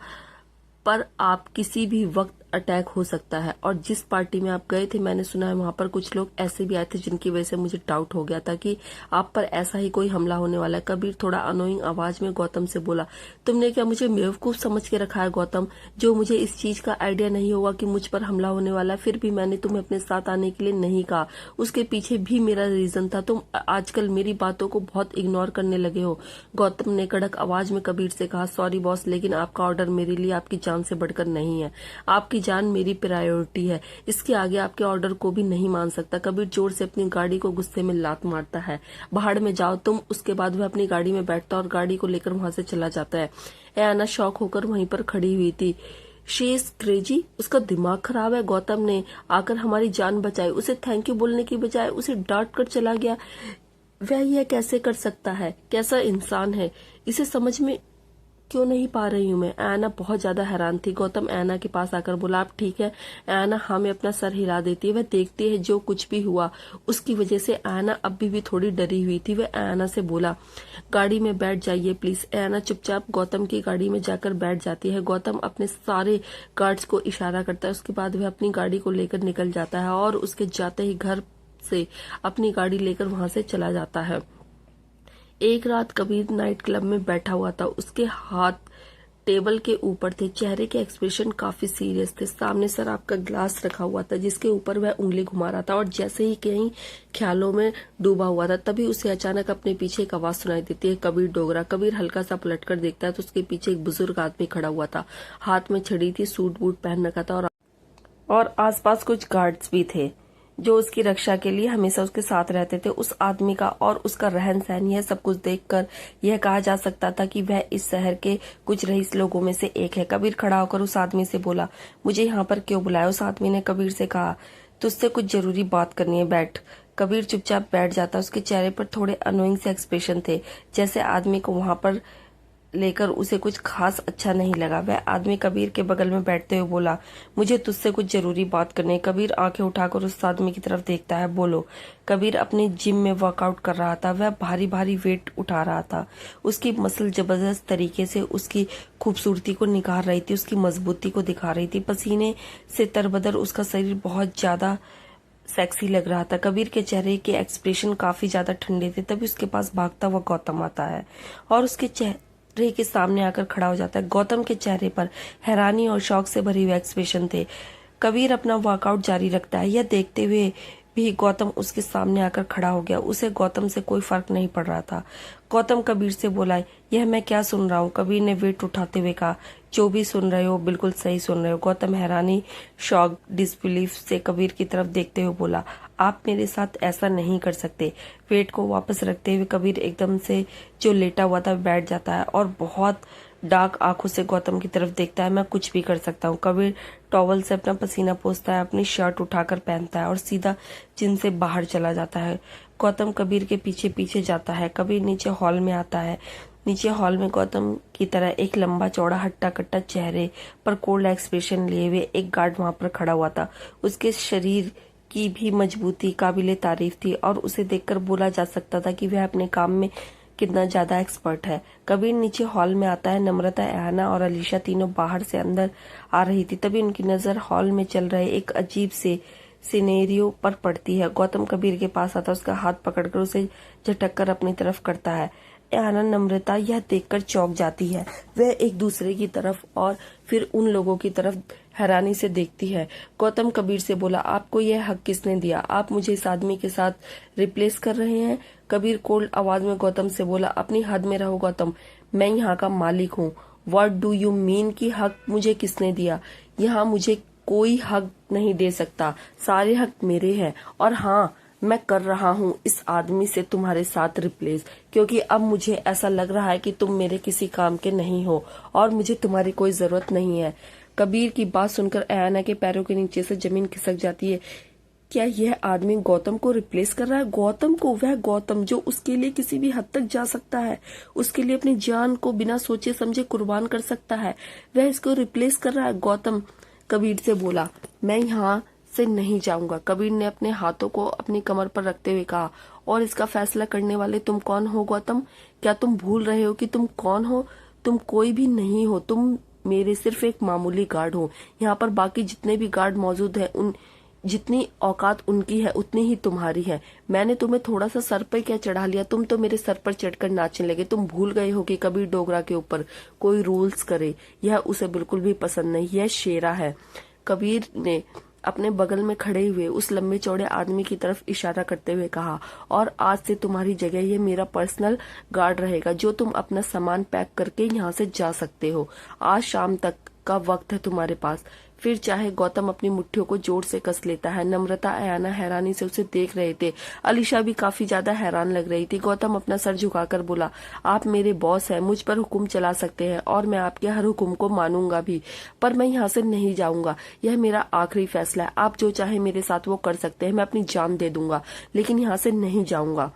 पर आप किसी भी वक्त अटैक हो सकता है। और जिस पार्टी में आप गए थे, मैंने सुना है वहां पर कुछ लोग ऐसे भी आए थे जिनकी वजह से मुझे डाउट हो गया था कि आप पर ऐसा ही कोई हमला होने वाला है। कबीर थोड़ा अनोइंग आवाज में गौतम से बोला, तुमने क्या मुझे बेवकूफ समझ के रखा है गौतम, जो मुझे इस चीज का आइडिया नहीं होगा कि मुझ पर हमला होने वाला है? फिर भी मैंने तुम्हें अपने साथ आने के लिए नहीं कहा, उसके पीछे भी मेरा रीजन था। तुम आजकल मेरी बातों को बहुत इग्नोर करने लगे हो। गौतम ने कड़क आवाज में कबीर से कहा, सॉरी बॉस, लेकिन आपका ऑर्डर मेरे लिए आपकी जान से बढ़कर नहीं है। आपकी जान मेरी प्रायोरिटी है, इसके आगे आपके ऑर्डर को भी नहीं मान सकता। कबीर जोर से अपनी गाड़ी को गुस्से में लात मारता है, बाहर में जाओ तुम। उसके बाद वह अपनी गाड़ी में बैठता और गाड़ी को लेकर वहां से चला जाता है। ऐना शॉक होकर वहीं पर खड़ी हुई थी। शी इज क्रेजी, उसका दिमाग खराब है। गौतम ने आकर हमारी जान बचाई, उसे थैंक यू बोलने की बजाय उसे डांट कर चला गया। वह यह कैसे कर सकता है? कैसा इंसान है? इसे समझ में क्यों नहीं पा रही हूँ मैं? ऐना बहुत ज्यादा हैरान थी। गौतम ऐना के पास आकर बोला, आप ठीक है? ऐना हाँ में अपना सर हिला देती है। वह देखती है जो कुछ भी हुआ उसकी वजह से ऐना अभी भी थोड़ी डरी हुई थी। वह ऐना से बोला, गाड़ी में बैठ जाइए प्लीज। ऐना चुपचाप गौतम की गाड़ी में जाकर बैठ जाती है। गौतम अपने सारे गार्ड्स को इशारा करता है। उसके बाद वह अपनी गाड़ी को लेकर निकल जाता है और उसके जाते ही घर से अपनी गाड़ी लेकर वहां से चला जाता है। एक रात कबीर नाइट क्लब में बैठा हुआ था। उसके हाथ टेबल के ऊपर थे। चेहरे के एक्सप्रेशन काफी सीरियस थे। सामने शराब का ग्लास रखा हुआ था जिसके ऊपर वह उंगली घुमा रहा था और जैसे ही कहीं ख्यालों में डूबा हुआ था तभी उसे अचानक अपने पीछे एक आवाज सुनाई देती है, कबीर डोगरा। कबीर हल्का सा पलटकर देखता है तो उसके पीछे एक बुजुर्ग आदमी खड़ा हुआ था। हाथ में छड़ी थी, सूट बूट पहन रखा था और आसपास कुछ गार्ड्स भी थे जो उसकी रक्षा के लिए हमेशा उसके साथ रहते थे। उस आदमी का और उसका रहन सहन, यह सब कुछ देखकर यह कहा जा सकता था कि वह इस शहर के कुछ रईस लोगों में से एक है। कबीर खड़ा होकर उस आदमी से बोला, मुझे यहाँ पर क्यों बुलाया? उस आदमी ने कबीर से कहा, तुझसे कुछ जरूरी बात करनी है, बैठ। कबीर चुपचाप बैठ जाता। उसके चेहरे पर थोड़े अनोइंग से एक्सप्रेशन थे, जैसे आदमी को वहां पर लेकर उसे कुछ खास अच्छा नहीं लगा। वह आदमी कबीर के बगल में बैठते हुए बोला, मुझे तुझसे कुछ जरूरी बात करनी है। कबीर आंखें उठाकर उस आदमी की तरफ देखता है। बोलो। कबीर अपने जिम में वर्कआउट कर रहा था। वह भारी भारी वेट उठा रहा था। उसकी मसल जबरदस्त तरीके से उसकी खूबसूरती को निखार रही थी, उसकी मजबूती को दिखा रही थी। पसीने से तरबदर उसका शरीर बहुत ज्यादा सेक्सी लग रहा था। कबीर के चेहरे के एक्सप्रेशन काफी ज्यादा ठंडे थे। तभी उसके पास भागता हुआ गौतम आता है और उसके चेहरे के सामने आकर खड़ा हो जाता है। गौतम के चेहरे पर हैरानी और शौक से भरे हुए एक्सप्रेशन थे। कबीर अपना वर्कआउट जारी रखता है। यह देखते हुए भी गौतम उसके सामने आकर खड़ा हो गया। उसे गौतम से कोई फर्क नहीं पड़ रहा था। गौतम कबीर से बोला, यह मैं क्या सुन रहा हूँ? कबीर ने वेट उठाते हुए कहा, जो भी सुन रहे हो बिल्कुल सही सुन रहे हो। गौतम हैरानी, शॉक, डिसबिलीफ से कबीर की तरफ देखते हुए बोला, आप मेरे साथ ऐसा नहीं कर सकते। वेट को वापस रखते हुए कबीर एकदम से जो लेटा हुआ था बैठ जाता है और बहुत डार्क आंखों से गौतम की तरफ देखता है। मैं कुछ भी कर सकता हूँ। कबीर टॉवल से अपना पसीना पोंछता है, अपनी शर्ट उठाकर पहनता है और सीधा जिम से बाहर चला जाता है। गौतम कबीर के पीछे पीछे जाता है। कबीर नीचे हॉल में आता है। नीचे हॉल में गौतम की तरह एक लंबा चौड़ा हट्टा कट्टा चेहरे पर कोल्ड एक्सप्रेशन लिए हुए एक गार्ड वहां पर खड़ा हुआ था। उसके शरीर की भी मजबूती काबिले तारीफ थी और उसे देखकर बोला जा सकता था कि वह अपने काम में कितना ज्यादा एक्सपर्ट है। कबीर नीचे हॉल में आता है। नम्रता, एहाना और अलीशा तीनों बाहर से अंदर आ रही थी। तभी उनकी नजर हॉल में चल रहे एक अजीब से सिनेरियो पर पड़ती है। गौतम कबीर के पास आता, उसका हाथ पकड़कर उसे झटक कर अपनी तरफ करता है। एहाना, नम्रता यह देखकर चौंक जाती है। वह एक दूसरे की तरफ और फिर उन लोगों की तरफ हैरानी से देखती है। गौतम कबीर से बोला, आपको यह हक किसने दिया? आप मुझे इस आदमी के साथ रिप्लेस कर रहे हैं? कबीर कोल्ड आवाज में गौतम से बोला, अपनी हद में रहो गौतम, मैं यहाँ का मालिक हूँ। व्हाट डू यू मीन कि हक मुझे किसने दिया? यहाँ मुझे कोई हक नहीं दे सकता। सारे हक मेरे हैं। और हाँ, मैं कर रहा हूँ इस आदमी से तुम्हारे साथ रिप्लेस, क्योंकि अब मुझे ऐसा लग रहा है कि तुम मेरे किसी काम के नहीं हो और मुझे तुम्हारी कोई जरूरत नहीं है। कबीर की बात सुनकर एहाना के पैरों के नीचे से जमीन खिसक जाती है। क्या यह आदमी गौतम को रिप्लेस कर रहा है? गौतम को? वह गौतम जो उसके लिए किसी भी हद तक जा सकता है, उसके लिए अपनी जान को बिना सोचे समझे कुर्बान कर सकता है, वह इसको रिप्लेस कर रहा है? गौतम कबीर से बोला, मैं यहाँ से नहीं जाऊंगा। कबीर ने अपने हाथों को अपनी कमर पर रखते हुए कहा, और इसका फैसला करने वाले तुम कौन हो गौतम? क्या तुम भूल रहे हो कि तुम कौन हो? तुम कोई भी नहीं हो। तुम मेरे सिर्फ एक मामूली गार्ड हो। यहाँ पर बाकी जितने भी गार्ड मौजूद हैं, उन जितनी औकात उनकी है उतनी ही तुम्हारी है। मैंने तुम्हें थोड़ा सा सर पर क्या चढ़ा लिया, तुम तो मेरे सर पर चढ़कर नाचने लगे। तुम भूल गए हो कि कबीर डोगरा के ऊपर कोई रूल्स करे, यह उसे बिल्कुल भी पसंद नहीं। यह शेरा है। कबीर ने अपने बगल में खड़े हुए उस लंबे चौड़े आदमी की तरफ इशारा करते हुए कहा, और आज से तुम्हारी जगह ये मेरा पर्सनल गार्ड रहेगा। जो तुम अपना सामान पैक करके यहाँ से जा सकते हो। आज शाम तक का वक्त है तुम्हारे पास, फिर चाहे। गौतम अपनी मुट्ठियों को जोर से कस लेता है। नम्रता, एहाना हैरानी से उसे देख रहे थे। अलीशा भी काफी ज्यादा हैरान लग रही थी। गौतम अपना सर झुकाकर बोला, आप मेरे बॉस हैं, मुझ पर हुक्म चला सकते हैं और मैं आपके हर हुक्म को मानूंगा भी, पर मैं यहाँ से नहीं जाऊंगा। यह मेरा आखिरी फैसला है। आप जो चाहे मेरे साथ वो कर सकते हैं, मैं अपनी जान दे दूंगा, लेकिन यहाँ से नहीं जाऊंगा।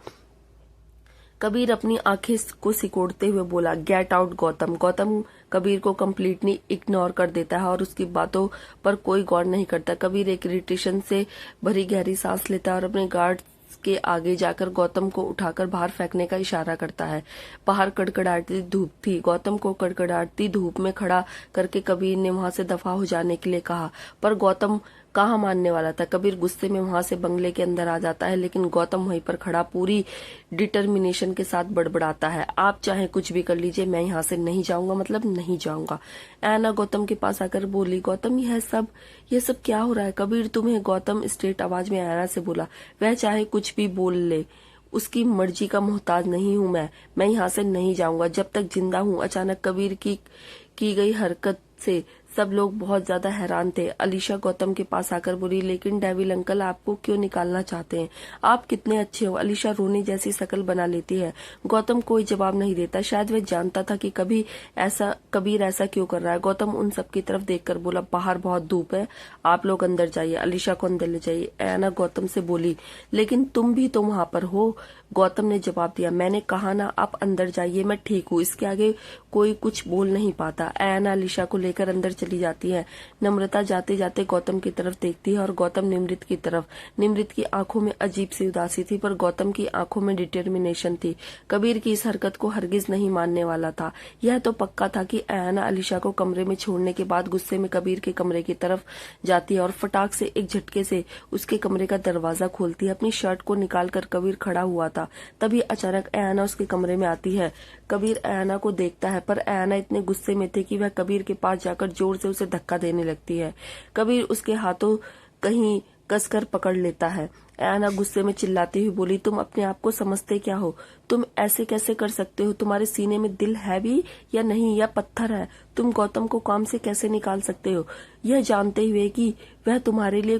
कबीर अपनी आंखें को सिकोड़ते हुए बोला, गेट आउट गौतम। गौतम कबीर को कम्प्लीटली इग्नोर कर देता है और उसकी बातों पर कोई गौर नहीं करता। कबीर एक इरिटेशन से भरी गहरी सांस लेता है और अपने गार्ड के आगे जाकर गौतम को उठाकर बाहर फेंकने का इशारा करता है। बाहर कड़कड़ाती धूप थी। गौतम को कड़कड़ाती धूप में खड़ा करके कबीर ने वहां से दफा हो जाने के लिए कहा, पर गौतम कहाँ मानने वाला था। कबीर गुस्से में वहां से बंगले के अंदर आ जाता है, लेकिन गौतम वहीं पर खड़ा पूरी डिटर्मिनेशन के साथ बड़बड़ाता है, आप चाहे कुछ भी कर लीजिए, मैं यहाँ से नहीं जाऊंगा, मतलब नहीं जाऊंगा। ऐना गौतम के पास आकर बोली, गौतम यह सब क्या हो रहा है? कबीर तुम्हें? गौतम स्ट्रेट आवाज में ऐना से बोला, वह चाहे कुछ भी बोल ले, उसकी मर्जी का मोहताज नहीं हूं मैं यहाँ से नहीं जाऊंगा जब तक जिंदा हूँ। अचानक कबीर की गई हरकत से सब लोग बहुत ज्यादा हैरान थे। अलीशा गौतम के पास आकर बोली, लेकिन डेविल अंकल आपको क्यों निकालना चाहते हैं? आप कितने अच्छे हो। अलीशा रोने जैसी शक्ल बना लेती है। गौतम कोई जवाब नहीं देता। शायद वह जानता था कि कबीर ऐसा क्यों कर रहा है। गौतम उन सब की तरफ देखकर बोला, बाहर बहुत धूप है, आप लोग अंदर जाइए, अलीशा को अंदर ले जाइए। ऐना गौतम से बोली, लेकिन तुम भी तो वहां पर हो। गौतम ने जवाब दिया, मैंने कहा ना आप अंदर जाइए, मैं ठीक हूँ। इसके आगे कोई कुछ बोल नहीं पाता। ऐना अलीशा को लेकर अंदर चली जाती है। नम्रता जाते जाते गौतम की तरफ देखती है और गौतम निमृत की तरफ। निमृत की आंखों में अजीब सी उदासी थी, पर गौतम की आंखों में डिटर्मिनेशन थी। कबीर की इस हरकत को हरगिज नहीं मानने वाला था। यह तो पक्का था कि ऐना अलीशा को कमरे में छोड़ने के बाद गुस्से में कबीर के कमरे की तरफ जाती है और फटाक से एक झटके से उसके कमरे का दरवाजा खोलती है। अपनी शर्ट को निकालकर कबीर खड़ा हुआ था। तभी अचानक ऐना उसके कमरे में आती है। कबीर ऐना को देखता है, पर ऐना इतने गुस्से में थे कि वह कबीर के पास जाकर जोर से उसे धक्का देने लगती है। कबीर उसके हाथों कहीं कसकर पकड़ लेता है। ऐना गुस्से में चिल्लाती हुई बोली, तुम अपने आप को समझते क्या हो? तुम ऐसे कैसे कर सकते हो? तुम्हारे सीने में दिल है भी या नहीं, या पत्थर है? तुम गौतम को काम से कैसे निकाल सकते हो, यह जानते हुए कि वह तुम्हारे लिए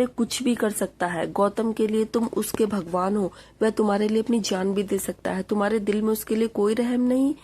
कुछ भी कर सकता है? गौतम के लिए तुम उसके भगवान हो। वह तुम्हारे लिए अपनी जान भी दे सकता है। तुम्हारे दिल में उसके लिए कोई रहम नहीं?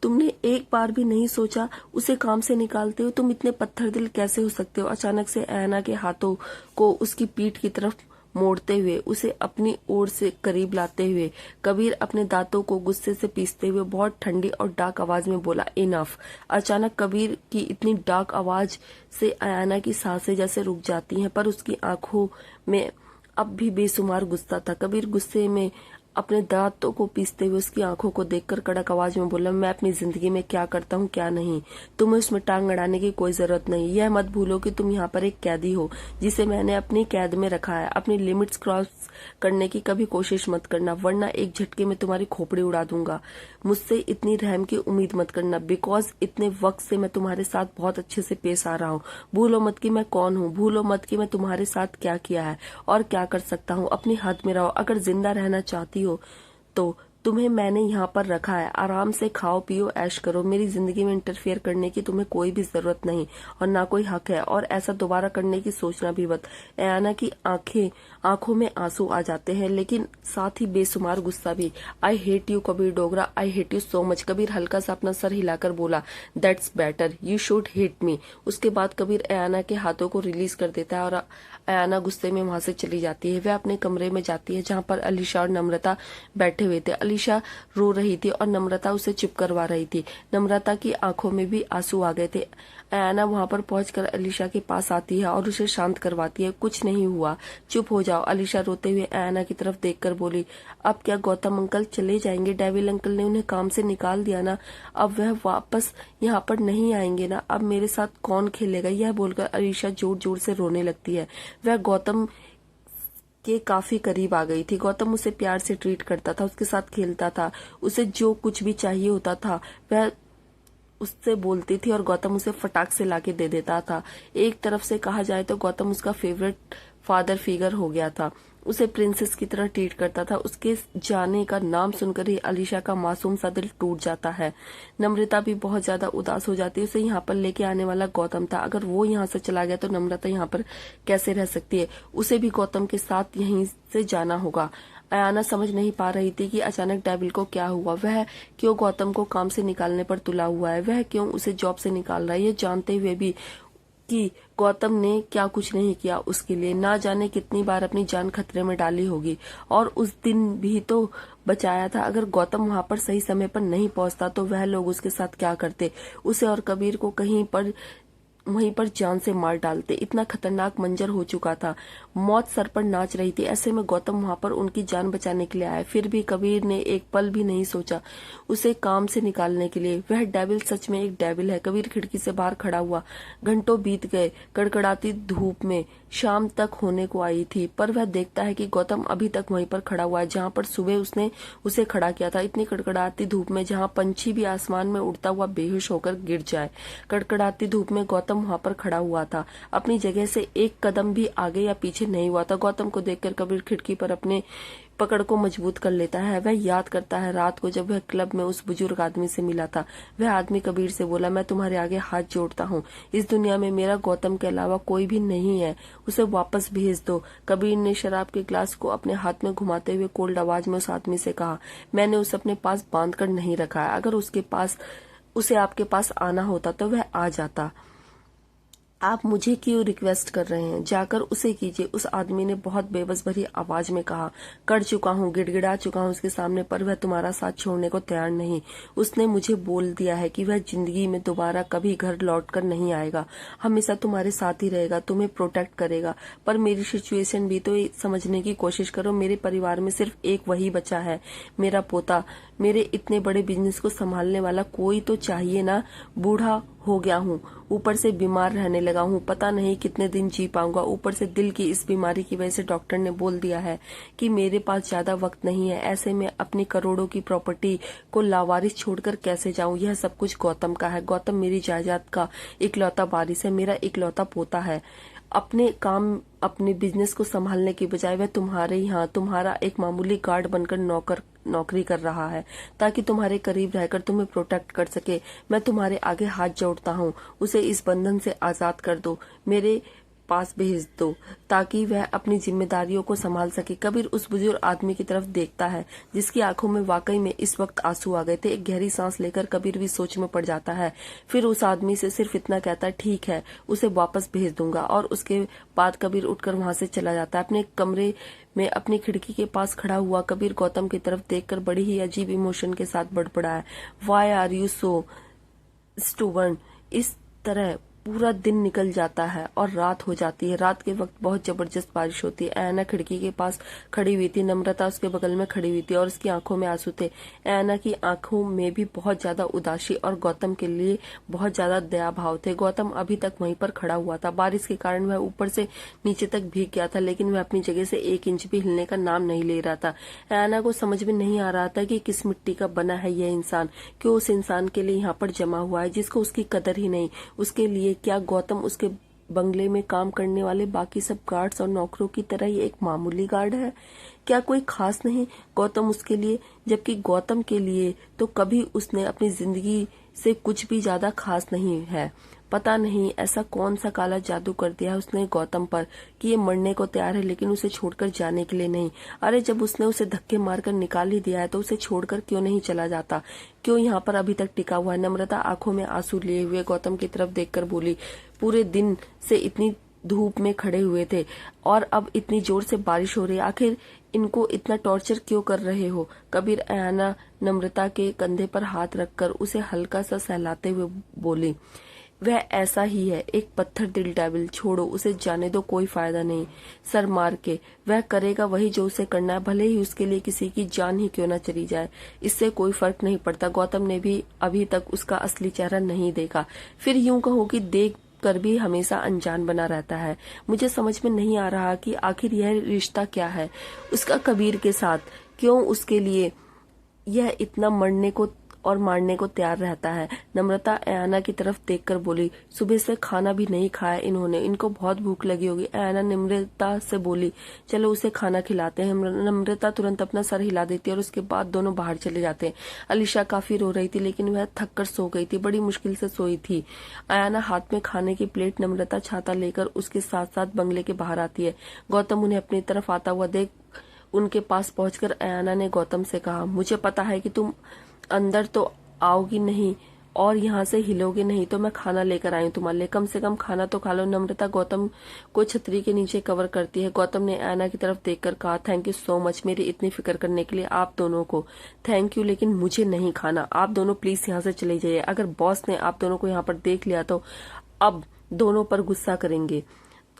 तुमने एक बार भी नहीं सोचा उसे काम से निकालते हो? तुम इतने पत्थर दिल कैसे हो सकते हो? अचानक से ऐना के हाथों को उसकी पीठ की तरफ मोड़ते हुए उसे अपनी ओर से करीब लाते हुए कबीर अपने दांतों को गुस्से से पीसते हुए बहुत ठंडी और डार्क आवाज में बोला, इनफ। अचानक कबीर की इतनी डार्क आवाज से ऐना की सांसें जैसे रुक जाती हैं, पर उसकी आंखों में अब भी बेसुमार गुस्सा था। कबीर गुस्से में अपने दांतों को पीसते हुए उसकी आंखों को देखकर कड़क आवाज में बोला, मैं अपनी जिंदगी में क्या करता हूँ क्या नहीं, तुम्हें उसमें टांग अड़ाने की कोई जरूरत नहीं। यह मत भूलो कि तुम यहाँ पर एक कैदी हो जिसे मैंने अपनी कैद में रखा है। अपनी लिमिट्स क्रॉस करने की कभी कोशिश मत करना, वरना एक झटके में तुम्हारी खोपड़ी उड़ा दूंगा। मुझसे इतनी रहम की उम्मीद मत करना, बिकॉज इतने वक्त से मैं तुम्हारे साथ बहुत अच्छे से पेश आ रहा हूँ। भूलो मत कि मैं कौन हूँ, भूलो मत कि मैं तुम्हारे साथ क्या किया है और क्या कर सकता हूँ। अपनी हद में रहो। अगर जिंदा रहना चाहती हो तो तुम्हें मैंने यहाँ पर रखा है। आराम से खाओ पियो ऐश करो। मेरी जिंदगी में इंटरफेयर करने की तुम्हें कोई भी जरूरत नहीं और ना कोई हक है, और ऐसा दोबारा करने की सोचना भी मत। ऐना की आंखों में आंसू आ जाते हैं, लेकिन साथ ही बेसुमार गुस्सा भी। I hate you Kabir Dogra, I hate you so much. Kabir हल्का सा अपना सर हिलाकर बोला, that's better, you should hate me. उसके बाद कबीर ऐना के हाथों को रिलीज कर देता है और ऐना गुस्से में वहां से चली जाती है। वह अपने कमरे में जाती है जहां पर अलीशा और नम्रता बैठे हुए थे। अलीशा रो रही थी और नम्रता उसे चुप करवा रही थी। नम्रता की आंखों में भी आंसू आ गए थे। ऐना वहां पर पहुंचकर अलीशा के पास आती है और उसे शांत करवाती है। कुछ नहीं हुआ, चुप हो जाओ। अलीशा रोते हुए ऐना की तरफ देखकर बोली, अब क्या गौतम अंकल चले जाएंगे? डेविल अंकल ने उन्हें काम से निकाल दिया ना, अब वह वापस यहाँ पर नहीं आएंगे ना? अब मेरे साथ कौन खेलेगा? यह बोलकर अलीशा जोर जोर से रोने लगती है। वह गौतम के काफी करीब आ गई थी। गौतम उसे प्यार से ट्रीट करता था, उसके साथ खेलता था, उसे जो कुछ भी चाहिए होता था वह उससे बोलती थी और गौतम उसे फटाक से लाके दे देता था। एक तरफ से कहा जाए तो गौतम उसका फेवरेट फादर फिगर हो गया था। उसे प्रिंसेस की तरह ट्रीट करता था। उसके जाने का नाम सुनकर ही अलीशा का मासूम सा दिल टूट जाता है। नम्रता भी बहुत ज्यादा उदास हो जाती है। उसे यहाँ पर लेके आने वाला गौतम था। अगर वो यहाँ से चला गया तो नम्रता यहाँ पर कैसे रह सकती है? उसे भी गौतम के साथ यहीं से जाना होगा। अयाना समझ नहीं पा रही थी कि अचानक डेविल को क्या हुआ। वह क्यों गौतम को काम से निकालने पर तुला हुआ है? वह क्यों उसे जॉब से निकाल रहा है? ये जानते हुए भी कि गौतम ने क्या कुछ नहीं किया उसके लिए, ना जाने कितनी बार अपनी जान खतरे में डाली होगी। और उस दिन भी तो बचाया था। अगर गौतम वहां पर सही समय पर नहीं पहुंचता तो वह लोग उसके साथ क्या करते, उसे और कबीर को कहीं पर वहीं पर जान से मार डालते। इतना खतरनाक मंजर हो चुका था, मौत सर पर नाच रही थी। ऐसे में गौतम वहां पर उनकी जान बचाने के लिए आया। फिर भी कबीर ने एक पल भी नहीं सोचा उसे काम से निकालने के लिए। वह डेविल सच में एक डेविल है। कबीर खिड़की से बाहर खड़ा हुआ। घंटों बीत गए कड़कड़ाती धूप में। शाम तक होने को आई थी, पर वह देखता है कि गौतम अभी तक वहीं पर खड़ा हुआ है जहां पर सुबह उसने उसे खड़ा किया था। इतनी कड़कड़ाती धूप में, जहां पंछी भी आसमान में उड़ता हुआ बेहोश होकर गिर जाए, कड़कड़ाती धूप में गौतम वहां पर खड़ा हुआ था। अपनी जगह से एक कदम भी आगे या पीछे नहीं हुआ था। गौतम को देखकर कबीर खिड़की पर अपने पकड़ को मजबूत कर लेता है। वह याद करता है रात को जब वह क्लब में उस बुजुर्ग आदमी से मिला था। वह आदमी कबीर से बोला, मैं तुम्हारे आगे हाथ जोड़ता हूँ, इस दुनिया में मेरा गौतम के अलावा कोई भी नहीं है, उसे वापस भेज दो। कबीर ने शराब के ग्लास को अपने हाथ में घुमाते हुए कोल्ड आवाज में उस आदमी से कहा, मैंने उसे अपने पास बांध कर नहीं रखा है। अगर उसे आपके पास आना होता तो वह आ जाता। आप मुझे क्यों रिक्वेस्ट कर रहे हैं, जाकर उसे कीजिए। उस आदमी ने बहुत बेबस भरी आवाज में कहा, कर चुका हूँ, गिड़गिड़ा चुका हूँ उसके सामने, पर वह तुम्हारा साथ छोड़ने को तैयार नहीं। उसने मुझे बोल दिया है कि वह जिंदगी में दोबारा कभी घर लौटकर नहीं आएगा, हमेशा तुम्हारे साथ ही रहेगा, तुम्हें प्रोटेक्ट करेगा। पर मेरी सिचुएशन भी तो समझने की कोशिश करो। मेरे परिवार में सिर्फ एक वही बचा है, मेरा पोता। मेरे इतने बड़े बिजनेस को संभालने वाला कोई तो चाहिए ना। बूढ़ा हो गया हूँ, ऊपर से बीमार रहने लगा हूँ, पता नहीं कितने दिन जी पाऊंगा। ऊपर से दिल की इस बीमारी की वजह से डॉक्टर ने बोल दिया है कि मेरे पास ज्यादा वक्त नहीं है। ऐसे में अपनी करोड़ों की प्रॉपर्टी को लावारिस छोड़कर कैसे जाऊं। यह सब कुछ गौतम का है। गौतम मेरी जायदाद का इकलौता वारिस है, मेरा इकलौता पोता है। अपने काम, अपने बिजनेस को संभालने की बजाय वह तुम्हारे यहाँ तुम्हारा एक मामूली गार्ड बनकर नौकरी कर रहा है, ताकि तुम्हारे करीब रहकर तुम्हें प्रोटेक्ट कर सके। मैं तुम्हारे आगे हाथ जोड़ता हूँ, उसे इस बंधन से आजाद कर दो, मेरे पास भेज दो, ताकि वह अपनी जिम्मेदारियों को संभाल सके। कबीर उस बुजुर्ग आदमी की तरफ देखता है जिसकी आंखों में वाकई में इस वक्त आंसू आ गए थे। एक गहरी सांस लेकर कबीर भी सोच में पड़ जाता है। फिर उस आदमी से सिर्फ इतना कहता है, ठीक है, उसे वापस भेज दूंगा। और उसके बाद कबीर उठकर वहां से चला जाता है। अपने कमरे में अपनी खिड़की के पास खड़ा हुआ कबीर गौतम की तरफ देखकर बड़ी ही अजीब इमोशन के साथ बड़बड़ाया, वाई आर यू सो स्टूबर्न। इस तरह पूरा दिन निकल जाता है और रात हो जाती है। रात के वक्त बहुत जबरदस्त बारिश होती है। ऐना खिड़की के पास खड़ी हुई थी, नम्रता उसके बगल में खड़ी हुई थी और उसकी आंखों में आंसू थे। ऐना की आंखों में भी बहुत ज्यादा उदासी और गौतम के लिए बहुत ज्यादा दया भाव थे। गौतम अभी तक वहीं पर खड़ा हुआ था। बारिश के कारण वह ऊपर से नीचे तक भीग गया था, लेकिन वह अपनी जगह से 1 इंच भी हिलने का नाम नहीं ले रहा था। ऐना को समझ में नहीं आ रहा था कि किस मिट्टी का बना है यह इंसान, क्यों उस इंसान के लिए यहाँ पर जमा हुआ है जिसको उसकी कदर ही नहीं। उसके लिए क्या गौतम उसके बंगले में काम करने वाले बाकी सब गार्ड्स और नौकरों की तरह ही एक मामूली गार्ड है? क्या कोई खास नहीं गौतम उसके लिए? जबकि गौतम के लिए तो कभी उसने अपनी जिंदगी से कुछ भी ज्यादा खास नहीं है। पता नहीं ऐसा कौन सा काला जादू कर दिया है उसने गौतम पर कि ये मरने को तैयार है लेकिन उसे छोड़कर जाने के लिए नहीं। अरे जब उसने उसे धक्के मारकर निकाल ही दिया है तो उसे छोड़कर क्यों नहीं चला जाता, क्यों यहाँ पर अभी तक टिका हुआ है? नम्रता आंखों में आंसू लिए हुए गौतम की तरफ देखकर बोली, पूरे दिन से इतनी धूप में खड़े हुए थे और अब इतनी जोर से बारिश हो रही है, आखिर इनको इतना टॉर्चर क्यों कर रहे हो? कबीर अयाना नम्रता के कंधे पर हाथ रखकर उसे हल्का सा सहलाते हुए बोली, वह ऐसा ही है, एक पत्थर दिल डेविल, छोड़ो उसे, जाने दो, कोई फायदा नहीं। सर मार के वह करेगा वही जो उसे करना है, भले ही उसके लिए किसी की जान ही क्यों न चली जाए, इससे कोई फर्क नहीं पड़ता। गौतम ने भी अभी तक उसका असली चेहरा नहीं देखा, फिर यूं कहो कि देख कर भी हमेशा अनजान बना रहता है। मुझे समझ में नहीं आ रहा कि आखिर यह रिश्ता क्या है उसका कबीर के साथ, क्यों उसके लिए यह इतना मरने को और मारने को तैयार रहता है। नम्रता अयाना की तरफ देखकर बोली, सुबह से खाना भी नहीं खाया इन्होंने, इनको बहुत भूख लगी होगी। अयाना नम्रता से बोली, चलो उसे खाना खिलाते हैं। नम्रता तुरंत अपना सर हिला देती है और उसके बाद दोनों बाहर चले जाते हैं। अलीशा काफी रो रही थी लेकिन वह थक कर सो गई थी, बड़ी मुश्किल से सोई थी। अयाना हाथ में खाने की प्लेट, नम्रता छाता लेकर उसके साथ साथ बंगले के बाहर आती है। गौतम उन्हें अपनी तरफ आता हुआ देख उनके पास पहुंचकर अयाना ने गौतम से कहा, मुझे पता है कि तुम अंदर तो आओगी नहीं और यहाँ से हिलोगे नहीं तो मैं खाना लेकर आई हूँ तुम्हारे लिए, कम से कम खाना तो खा लो। नम्रता गौतम को छतरी के नीचे कवर करती है। गौतम ने आयना की तरफ देखकर कहा, थैंक यू सो मच मेरी इतनी फिक्र करने के लिए, आप दोनों को थैंक यू, लेकिन मुझे नहीं खाना। आप दोनों प्लीज यहाँ से चले जाइए। अगर बॉस ने आप दोनों को यहाँ पर देख लिया तो अब दोनों पर गुस्सा करेंगे।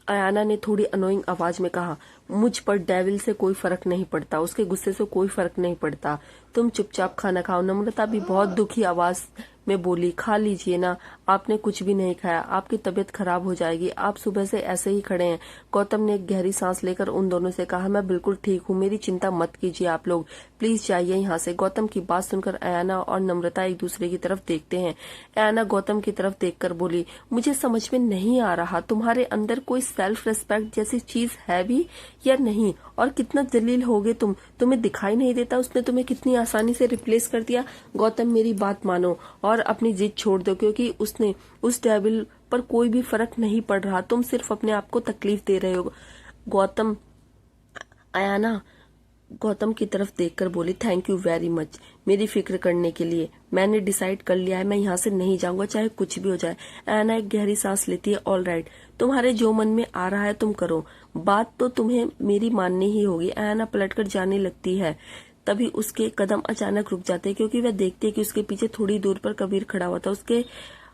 अयाना ने थोड़ी अनोइंग आवाज में कहा, मुझ पर डेविल से कोई फर्क नहीं पड़ता, उसके गुस्से से कोई फर्क नहीं पड़ता, तुम चुपचाप खाना खाओ। नम्रता भी बहुत दुखी आवाज में बोली, खा लीजिए ना, आपने कुछ भी नहीं खाया, आपकी तबीयत खराब हो जाएगी, आप सुबह से ऐसे ही खड़े हैं। गौतम ने एक गहरी सांस लेकर उन दोनों से कहा, मैं बिल्कुल ठीक हूँ, मेरी चिंता मत कीजिए, आप लोग प्लीज जाइए यहाँ से। गौतम की बात सुनकर अयाना और नम्रता एक दूसरे की तरफ देखते हैं। अयाना गौतम की तरफ देखकर बोली, मुझे समझ में नहीं आ रहा तुम्हारे अंदर कोई सेल्फ रिस्पेक्ट जैसी चीज है भी या नहीं, और कितना जलील हो गए तुम्हें दिखाई नहीं देता उसने तुम्हें कितनी आसानी से रिप्लेस कर दिया। गौतम मेरी बात मानो और अपनी जिद छोड़ दो, क्योंकि उसने उस डेविल पर कोई भी फर्क नहीं पड़ रहा, तुम सिर्फ अपने आप को तकलीफ दे रहे हो। गौतम अयाना गौतम की तरफ देखकर बोली, थैंक यू वेरी मच मेरी फिक्र करने के लिए, मैंने डिसाइड कर लिया है, मैं यहाँ से नहीं जाऊंगा चाहे कुछ भी हो जाए। अयाना एक गहरी सांस लेती है, ऑल राइट, तुम्हारे जो मन में आ रहा है तुम करो, बात तो तुम्हें मेरी माननी ही होगी। अयाना पलटकर जाने लगती है, तभी उसके कदम अचानक रुक जाते हैं, क्योंकि वह देखती है कि उसके पीछे थोड़ी दूर पर कबीर खड़ा हुआ था। उसके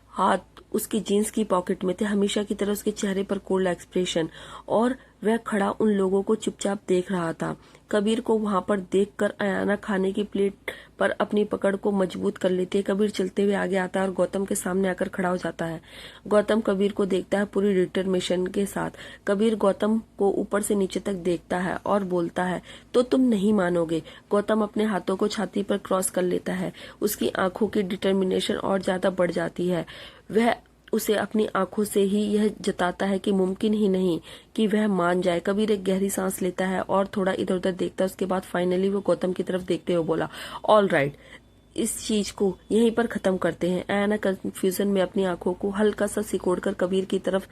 हाथ उसकी जीन्स की पॉकेट में थे, हमेशा की तरह उसके चेहरे पर कोल्ड एक्सप्रेशन, और वह खड़ा उन लोगों को चुपचाप देख रहा था। कबीर को वहां पर देखकर अयाना खाने की प्लेट पर अपनी पकड़ को मजबूत कर लेती है। कबीर चलते हुए आगे आता है और गौतम के सामने आकर खड़ा हो जाता है। गौतम कबीर को देखता है पूरी डिटरमिनेशन के साथ। कबीर गौतम को ऊपर से नीचे तक देखता है और बोलता है, तो तुम नहीं मानोगे। गौतम अपने हाथों को छाती पर क्रॉस कर लेता है, उसकी आंखों की डिटरमिनेशन और ज्यादा बढ़ जाती है। वह उसे अपनी आंखों से ही यह जताता है कि मुमकिन ही नहीं कि वह मान जाए। कबीर एक गहरी सांस लेता है और थोड़ा इधर उधर देखता है, उसके बाद फाइनली वो गौतम की तरफ देखते हुए बोला, ऑल राइट, इस चीज को यहीं पर खत्म करते हैं। अयाना कंफ्यूजन में अपनी आंखों को हल्का सा सिकोड़कर कबीर की तरफ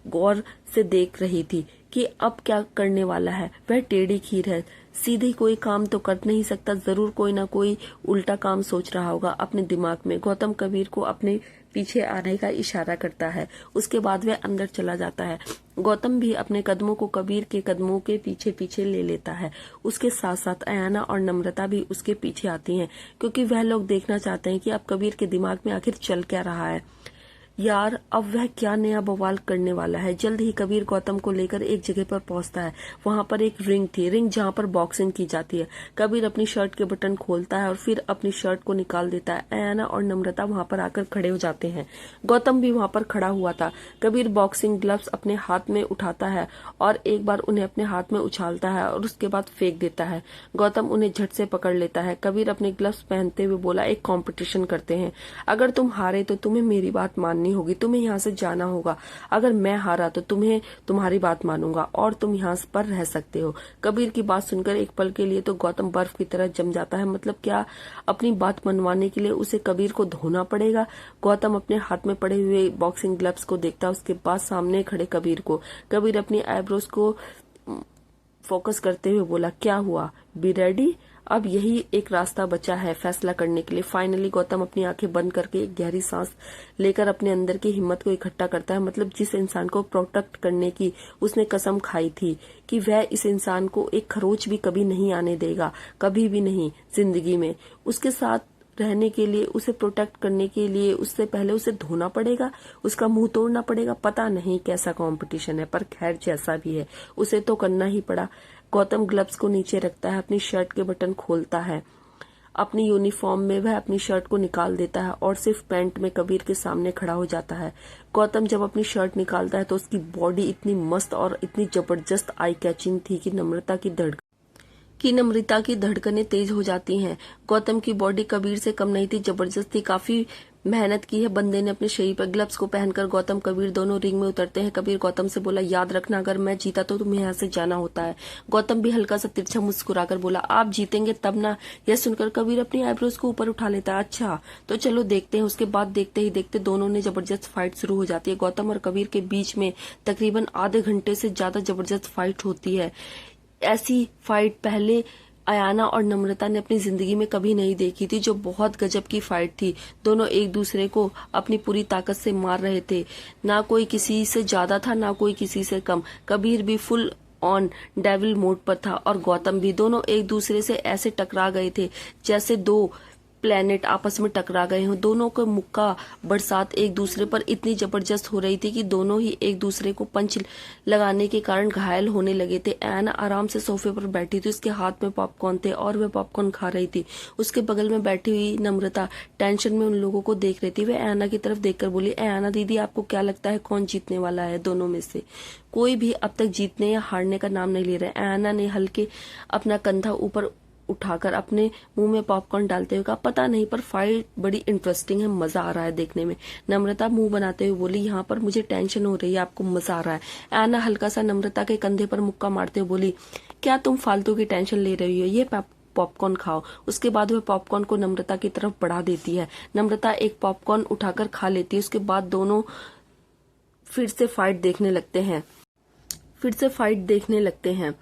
गौर से देख रही थी कि अब क्या करने वाला है। वह टेढ़ी खीर है, सीधे कोई काम तो कर नहीं सकता, जरूर कोई ना कोई उल्टा काम सोच रहा होगा अपने दिमाग में। गौतम कबीर को अपने पीछे आने का इशारा करता है, उसके बाद वह अंदर चला जाता है। गौतम भी अपने कदमों को कबीर के कदमों के पीछे पीछे ले लेता है। उसके साथ साथ अयाना और नम्रता भी उसके पीछे आती हैं, क्योंकि वह लोग देखना चाहते हैं कि अब कबीर के दिमाग में आखिर चल क्या रहा है। यार, अब वह क्या नया बवाल करने वाला है। जल्द ही कबीर गौतम को लेकर एक जगह पर पहुंचता है। वहां पर एक रिंग थी, रिंग जहां पर बॉक्सिंग की जाती है। कबीर अपनी शर्ट के बटन खोलता है और फिर अपनी शर्ट को निकाल देता है। अयाना और नम्रता वहां पर आकर खड़े हो जाते हैं। गौतम भी वहां पर खड़ा हुआ था। कबीर बॉक्सिंग ग्लव्स अपने हाथ में उठाता है और एक बार उन्हें अपने हाथ में उछालता है और उसके बाद फेंक देता है। गौतम उन्हें झट से पकड़ लेता है। कबीर अपने ग्लव्स पहनते हुए बोला, एक कंपटीशन करते हैं, अगर तुम हारे तो तुम्हें मेरी बात माननी होगी, तुम्हें यहाँ से जाना होगा। अगर मैं हारा तो तुम्हें तुम्हारी बात मानूंगा और तुम यहाँ पर रह सकते हो। कबीर की बात सुनकर एक पल के लिए तो गौतम बर्फ की तरह जम जाता है। मतलब क्या अपनी बात मनवाने के लिए उसे कबीर को धोना पड़ेगा? गौतम अपने हाथ में पड़े हुए बॉक्सिंग ग्लव्स को देखता, उसके बाद सामने खड़े कबीर को। कबीर अपनी आईब्रोज को फोकस करते हुए बोला, क्या हुआ, बी रेडी? अब यही एक रास्ता बचा है फैसला करने के लिए। फाइनली गौतम अपनी आंखें बंद करके एक गहरी सांस लेकर अपने अंदर की हिम्मत को इकट्ठा करता है। मतलब जिस इंसान को प्रोटेक्ट करने की उसने कसम खाई थी कि वह इस इंसान को एक खरोच भी कभी नहीं आने देगा, कभी भी नहीं जिंदगी में। उसके साथ रहने के लिए, उसे प्रोटेक्ट करने के लिए उससे पहले उसे धोना पड़ेगा, उसका मुंह तोड़ना पड़ेगा। पता नहीं कैसा कंपटीशन है, पर खैर जैसा भी है उसे तो करना ही पड़ा। गौतम ग्लव्स को नीचे रखता है, अपनी शर्ट के बटन खोलता है। अपनी यूनिफॉर्म में वह अपनी शर्ट को निकाल देता है और सिर्फ पैंट में कबीर के सामने खड़ा हो जाता है। गौतम जब अपनी शर्ट निकालता है तो उसकी बॉडी इतनी मस्त और इतनी जबरदस्त आई कैचिंग थी कि नम्रता की धड़कनें तेज हो जाती हैं। गौतम की बॉडी कबीर से कम नहीं थी, जबरदस्त थी। काफी मेहनत की है बंदे ने अपने शरीर पर। ग्लव्स को पहनकर गौतम कबीर दोनों रिंग में उतरते हैं। कबीर गौतम से बोला, याद रखना अगर मैं जीता तो तुम्हें यहाँ से जाना होता है। गौतम भी हल्का सा तिरछा मुस्कुराकर बोला, आप जीतेंगे तब ना। यह सुनकर कबीर अपनी आईब्रोज को ऊपर उठा लेता है। अच्छा तो चलो देखते हैं। उसके बाद देखते ही देखते दोनों ने जबरदस्त फाइट शुरू हो जाती है। गौतम और कबीर के बीच में तकरीबन आधे घंटे से ज्यादा जबरदस्त फाइट होती है। ऐसी फाइट पहले अयाना और नम्रता ने अपनी जिंदगी में कभी नहीं देखी थी, जो बहुत गजब की फाइट थी। दोनों एक दूसरे को अपनी पूरी ताकत से मार रहे थे। ना कोई किसी से ज्यादा था, ना कोई किसी से कम। कबीर भी फुल ऑन डेविल मोड पर था और गौतम भी। दोनों एक दूसरे से ऐसे टकरा गए थे जैसे दो प्लेनेट आपस में टकरा गए हों। दोनों को मुक्का बरसात एक दूसरे पर इतनी जबरदस्त हो रही थी कि दोनों ही एक दूसरे को पंच लगाने के कारण घायल होने लगे थे। एना आराम से सोफे पर बैठी थी, उसके हाथ में पॉपकॉर्न थे और वह पॉपकॉर्न खा रही थी। उसके बगल में बैठी हुई नम्रता टेंशन में उन लोगों को देख रही थी। वह एना की तरफ देखकर बोली, एना दीदी, आपको क्या लगता है कौन जीतने वाला है दोनों में से? कोई भी अब तक जीतने या हारने का नाम नहीं ले रहा है। एना ने हल्के अपना कंधा ऊपर उठाकर अपने मुंह में पॉपकॉर्न डालते हुए कहा, पता नहीं पर फाइट बड़ी इंटरेस्टिंग है, मजा आ रहा है देखने में। नम्रता मुंह बनाते हुए बोली, यहाँ पर मुझे टेंशन हो रही है, आपको मजा आ रहा है। एना हल्का सा नम्रता के कंधे पर मुक्का मारते हुए बोली, क्या तुम फालतू की टेंशन ले रही हो, ये पॉपकॉर्न खाओ। उसके बाद वह पॉपकॉर्न को नम्रता की तरफ बढ़ा देती है। नम्रता एक पॉपकॉर्न उठाकर खा लेती है। उसके बाद दोनों फिर से फाइट देखने लगते हैं।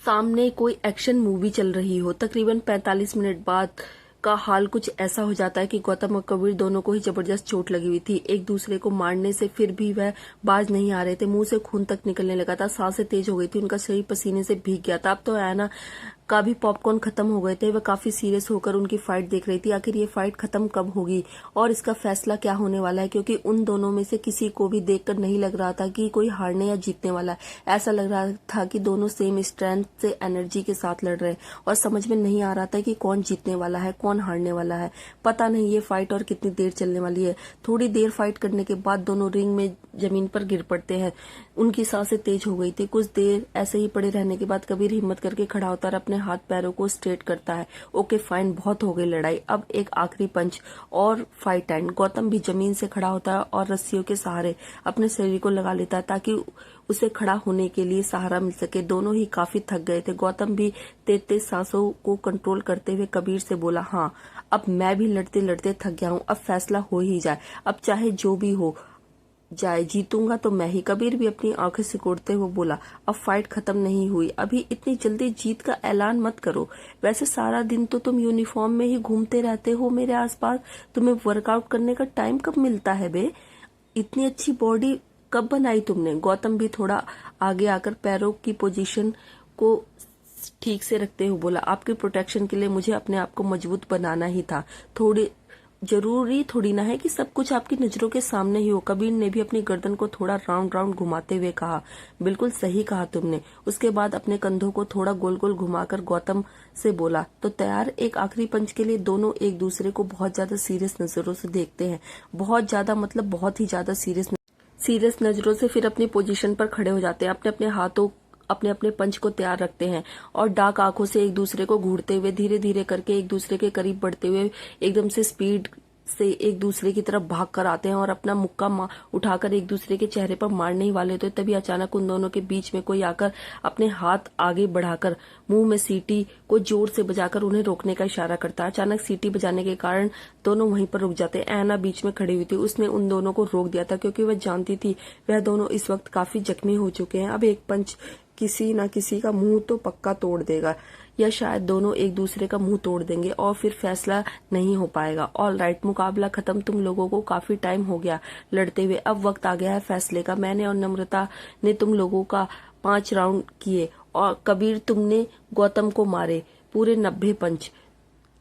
सामने कोई एक्शन मूवी चल रही हो। तकरीबन 45 मिनट बाद का हाल कुछ ऐसा हो जाता है कि गौतम और कबीर दोनों को ही जबरदस्त चोट लगी हुई थी। एक दूसरे को मारने से फिर भी वह बाज नहीं आ रहे थे। मुंह से खून तक निकलने लगा था, सांसें तेज हो गई थी, उनका शरीर पसीने से भीग गया था। अब तो एना का भी पॉपकॉर्न खत्म हो गए थे। वह काफी सीरियस होकर उनकी फाइट देख रही थी। आखिर ये फाइट खत्म कब होगी और इसका फैसला क्या होने वाला है, क्योंकि उन दोनों में से किसी को भी देखकर नहीं लग रहा था कि कोई हारने या जीतने वाला है। ऐसा लग रहा था कि दोनों सेम स्ट्रेंथ से एनर्जी के साथ लड़ रहे हैं और समझ में नहीं आ रहा था कि कौन जीतने वाला है, कौन हारने वाला है। पता नहीं ये फाइट और कितनी देर चलने वाली है। थोड़ी देर फाइट करने के बाद दोनों रिंग में जमीन पर गिर पड़ते हैं। उनकी सांसें तेज हो गई थी। कुछ देर ऐसे ही पड़े रहने के बाद कबीर हिम्मत करके खड़ा होता और अपने हाथ पैरों को स्ट्रेट करता है। ओके फाइन, बहुत हो गई लड़ाई, अब एक आखिरी पंच और फाइट एंड। गौतम भी जमीन से खड़ा होता है और रस्सियों के सहारे अपने शरीर को लगा लेता है ताकि उसे खड़ा होने के लिए सहारा मिल सके। दोनों ही काफी थक गए थे। गौतम भी तेज सांसों को कंट्रोल करते हुए कबीर से बोला, हाँ अब मैं भी लड़ते लड़ते थक गया हूँ, अब फैसला हो ही जाए, अब चाहे जो भी हो जाए, जीतूंगा तो मैं ही। कबीर भी अपनी आंखें सिकोड़ते हुए बोला, अब फाइट खत्म नहीं हुई, अभी इतनी जल्दी जीत का ऐलान मत करो। वैसे सारा दिन तो तुम यूनिफॉर्म में ही घूमते रहते हो मेरे आसपास, तुम्हें वर्कआउट करने का टाइम कब मिलता है बे? इतनी अच्छी बॉडी कब बनाई तुमने? गौतम भी थोड़ा आगे आकर पैरों की पोजीशन को ठीक से रखते हुए बोला, आपके प्रोटेक्शन के लिए मुझे अपने आप को मजबूत बनाना ही था। जरूरी थोड़ी ना है कि सब कुछ आपकी नजरों के सामने ही हो। कबीर ने भी अपनी गर्दन को थोड़ा राउंड राउंड घुमाते हुए कहा, बिल्कुल सही कहा तुमने। उसके बाद अपने कंधों को थोड़ा गोल गोल घुमाकर गौतम से बोला, तो तैयार एक आखिरी पंच के लिए? दोनों एक दूसरे को बहुत ज्यादा सीरियस नजरों से देखते हैं। बहुत ज्यादा मतलब बहुत ही ज्यादा सीरियस नजरों से फिर अपनी पोजीशन पर खड़े हो जाते हैं। अपने अपने हाथों अपने अपने पंच को तैयार रखते हैं और डार्क आंखों से एक दूसरे को घूरते हुए धीरे धीरे करके एक दूसरे के करीब बढ़ते हुए एकदम से स्पीड से एक दूसरे की तरफ भाग कर आते हैं और अपना मुक्का उठाकर एक दूसरे के चेहरे पर मारने ही वाले होते। तभी अचानक उन दोनों के बीच में कोई आकर अपने हाथ आगे बढ़ाकर मुंह में सीटी को जोर से बजाकर उन्हें रोकने का इशारा करता है। अचानक सीटी बजाने के कारण दोनों वहीं पर रुक जाते हैं। एना बीच में खड़ी हुई थी, उसने उन दोनों को रोक दिया था क्योंकि वह जानती थी वह दोनों इस वक्त काफी जख्मी हो चुके हैं। अब एक पंच किसी न किसी का मुंह तो पक्का तोड़ देगा या शायद दोनों एक दूसरे का मुंह तोड़ देंगे और फिर फैसला नहीं हो पाएगा। ऑल राइट, मुकाबला खत्म। तुम लोगों को काफी टाइम हो गया लड़ते हुए, अब वक्त आ गया है फैसले का। मैंने और नम्रता ने तुम लोगों का 5 राउंड किए और कबीर तुमने गौतम को मारे पूरे 90 पंच।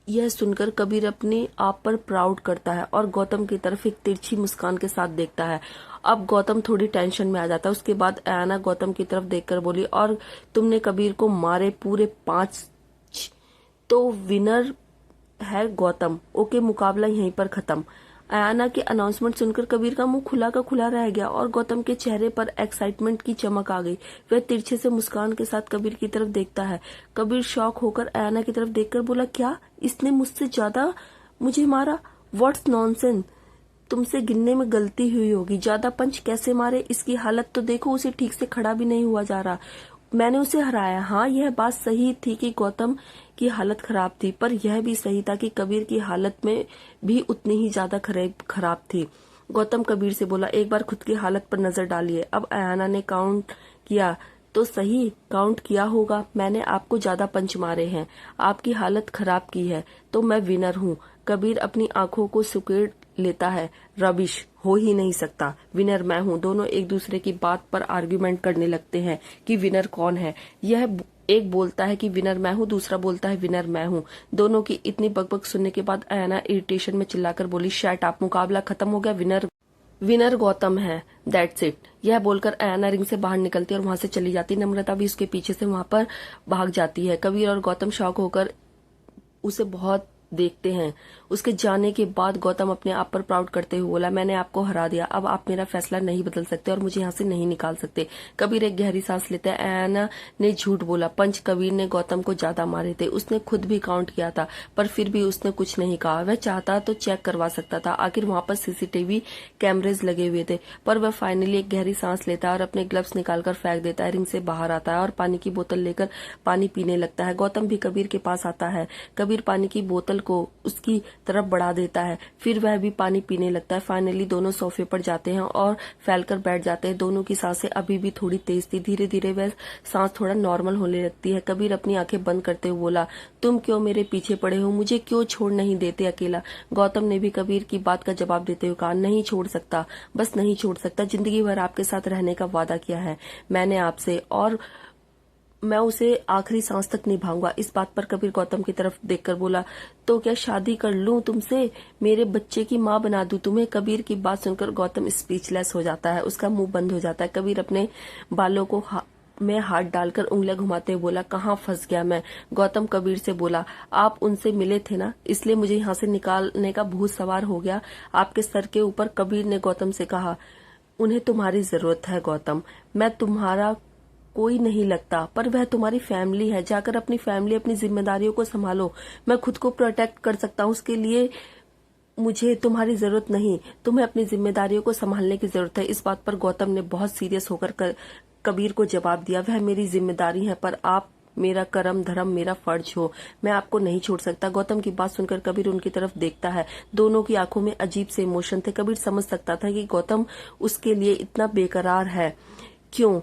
यह सुनकर कबीर अपने आप पर प्राउड करता है और गौतम की तरफ एक तिरछी मुस्कान के साथ देखता है। अब गौतम थोड़ी टेंशन में आ जाता है। उसके बाद आयाना गौतम की तरफ देखकर बोली, और तुमने कबीर को मारे पूरे 5, तो विनर है गौतम। ओके, मुकाबला यहीं पर खत्म। आयाना के अनाउंसमेंट सुनकर कबीर का मुंह खुला का खुला रह गया और गौतम के चेहरे पर एक्साइटमेंट की चमक आ गई। वह तिरछे से मुस्कान के साथ कबीर की तरफ देखता है। कबीर शॉक होकर आयाना की तरफ देखकर बोला, क्या इसने मुझसे ज्यादा मुझे मारा? व्हाट्स नॉनसेंस, तुमसे गिनने में गलती हुई होगी। ज्यादा पंच कैसे मारे? इसकी हालत तो देखो, उसे ठीक से खड़ा भी नहीं हुआ जा रहा। मैंने उसे हराया। हाँ, यह बात सही थी कि गौतम की हालत खराब थी, पर यह भी सही था कि कबीर की हालत में भी उतनी ही ज्यादा खराब थी। गौतम कबीर से बोला, एक बार खुद की हालत पर नजर डालिए। अब आयाना ने काउंट किया तो सही काउंट किया होगा, मैंने आपको ज्यादा पंच मारे हैं, आपकी हालत खराब की है, तो मैं विनर हूँ। कबीर अपनी आंखों को सुकेड़ लेता है। रबिश, हो ही नहीं सकता, विनर मैं हूँ। दोनों एक दूसरे की बात पर आर्ग्यूमेंट करने लगते हैं कि विनर कौन है। यह एक बोलता है कि विनर मैं हूँ, दूसरा बोलता है विनर मैं हूँ। दोनों की इतनी बकबक सुनने के बाद अयाना इरिटेशन में चिल्लाकर बोली, शट अप, मुकाबला खत्म हो गया, विनर गौतम है, दैट्स इट। यह बोलकर अयाना रिंग से बाहर निकलती है और वहां से चली जाती है। नम्रता भी उसके पीछे से वहां पर भाग जाती है। कबीर और गौतम शॉक होकर उसे बहुत देखते हैं। उसके जाने के बाद गौतम अपने आप पर प्राउड करते हुए बोला, मैंने आपको हरा दिया, अब आप मेरा फैसला नहीं बदल सकते और मुझे यहाँ से नहीं निकाल सकते। कबीर एक गहरी सांस लेते हैं। अयाना ने झूठ बोला, पंच कबीर ने गौतम को ज्यादा मारे थे, उसने खुद भी काउंट किया था, पर फिर भी उसने कुछ नहीं कहा। वह चाहता तो चेक करवा सकता था, आखिर वहां पर सीसीटीवी कैमरेज लगे हुए थे। पर वह फाइनली एक गहरी सांस लेता है और अपने ग्लव्स निकालकर फेंक देता है। रिंग से बाहर आता है और पानी की बोतल लेकर पानी पीने लगता है। गौतम भी कबीर के पास आता है। कबीर पानी की बोतल को उसकी तरफ बढ़ा देता है, फिर वह भी पानी पीने लगता है। फाइनली दोनों सोफे पर जाते हैं और फैलकर बैठ जाते हैं। दोनों की सांसें अभी भी थोड़ी तेज थी। धीरे धीरे वह सांस थोड़ा नॉर्मल होने लगती है। कबीर अपनी आंखें बंद करते हुए बोला, तुम क्यों मेरे पीछे पड़े हो, मुझे क्यों छोड़ नहीं देते अकेला। गौतम ने भी कबीर की बात का जवाब देते हुए कहा, नहीं छोड़ सकता, बस नहीं छोड़ सकता, जिंदगी भर आपके साथ रहने का वादा किया है मैंने आपसे, और मैं उसे आखिरी सांस तक निभाऊंगा। इस बात पर कबीर गौतम की तरफ देखकर बोला, तो क्या शादी कर लूं तुमसे, मेरे बच्चे की माँ बना दूं तुम्हें। कबीर की बात सुनकर गौतम स्पीचलेस हो जाता है, उसका मुंह बंद हो जाता है। कबीर अपने बालों को में हाथ डालकर उंगलियां घुमाते हुए बोला, कहाँ फंस गया मैं। गौतम कबीर से बोला, आप उनसे मिले थे ना, इसलिए मुझे यहाँ से निकालने का भूत सवार हो गया आपके सर के ऊपर। कबीर ने गौतम से कहा, उन्हें तुम्हारी जरूरत है गौतम, मैं तुम्हारा कोई नहीं लगता, पर वह तुम्हारी फैमिली है। जाकर अपनी फैमिली, अपनी जिम्मेदारियों को संभालो। मैं खुद को प्रोटेक्ट कर सकता हूँ, उसके लिए मुझे तुम्हारी जरूरत नहीं, तुम्हें अपनी जिम्मेदारियों को संभालने की जरूरत है। इस बात पर गौतम ने बहुत सीरियस होकर कबीर को जवाब दिया, वह मेरी जिम्मेदारी है, पर आप मेरा कर्म धर्म, मेरा फर्ज हो, मैं आपको नहीं छोड़ सकता। गौतम की बात सुनकर कबीर उनकी तरफ देखता है। दोनों की आंखों में अजीब से इमोशन थे। कबीर समझ सकता था कि गौतम उसके लिए इतना बेकरार है, क्यों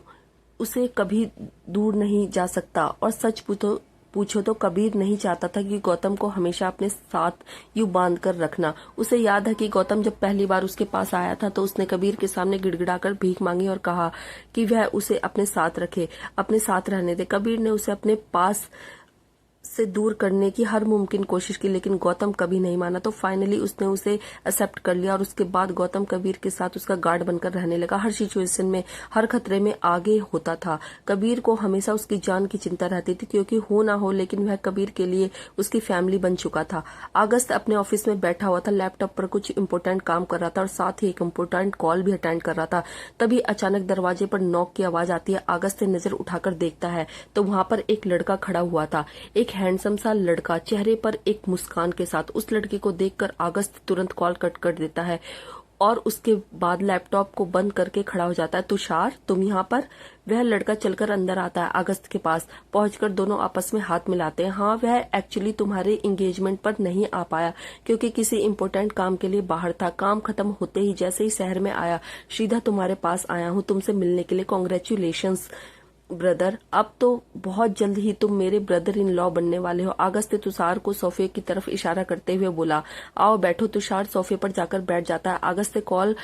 उसे कभी दूर नहीं जा सकता। और सच पूछो तो कबीर नहीं चाहता था कि गौतम को हमेशा अपने साथ यूं बांध कर रखना। उसे याद है कि गौतम जब पहली बार उसके पास आया था तो उसने कबीर के सामने गिड़गिड़ाकर भीख मांगी और कहा कि वह उसे अपने साथ रखे, अपने साथ रहने दे। कबीर ने उसे अपने पास से दूर करने की हर मुमकिन कोशिश की, लेकिन गौतम कभी नहीं माना। तो फाइनली उसने उसे एक्सेप्ट कर लिया और उसके बाद गौतम कबीर के साथ उसका गार्ड बनकर रहने लगा। हर सिचुएशन में, हर खतरे में आगे होता था। कबीर को हमेशा उसकी जान की चिंता रहती थी, क्योंकि हो ना हो लेकिन वह कबीर के लिए उसकी फैमिली बन चुका था। अगस्त अपने ऑफिस में बैठा हुआ था, लैपटॉप पर कुछ इंपोर्टेंट काम कर रहा था और साथ ही एक इंपोर्टेंट कॉल भी अटेंड कर रहा था। तभी अचानक दरवाजे पर नॉक की आवाज आती है। अगस्त नजर उठाकर देखता है तो वहां पर एक लड़का खड़ा हुआ था, एक हैंडसम सा लड़का, चेहरे पर एक मुस्कान के साथ। उस लड़के को देखकर अगस्त तुरंत कॉल कट कर देता है और उसके बाद लैपटॉप को बंद करके खड़ा हो जाता है। तुषार, तुम यहाँ पर? वह लड़का चलकर अंदर आता है। अगस्त के पास पहुंचकर दोनों आपस में हाथ मिलाते हैं। हाँ, वह एक्चुअली तुम्हारे एंगेजमेंट पर नहीं आ पाया क्योंकि किसी इम्पोर्टेंट काम के लिए बाहर था। काम खत्म होते ही जैसे ही शहर में आया, सीधा तुम्हारे पास आया हूँ तुमसे मिलने के लिए। कॉन्ग्रेचुलेशंस ब्रदर, अब तो बहुत जल्द ही तुम मेरे ब्रदर इन लॉ बनने वाले हो। अगस्त ने तुषार को सोफे की तरफ इशारा करते हुए बोला, आओ बैठो। तुषार सोफे पर जाकर बैठ जाता है। अगस्त कॉल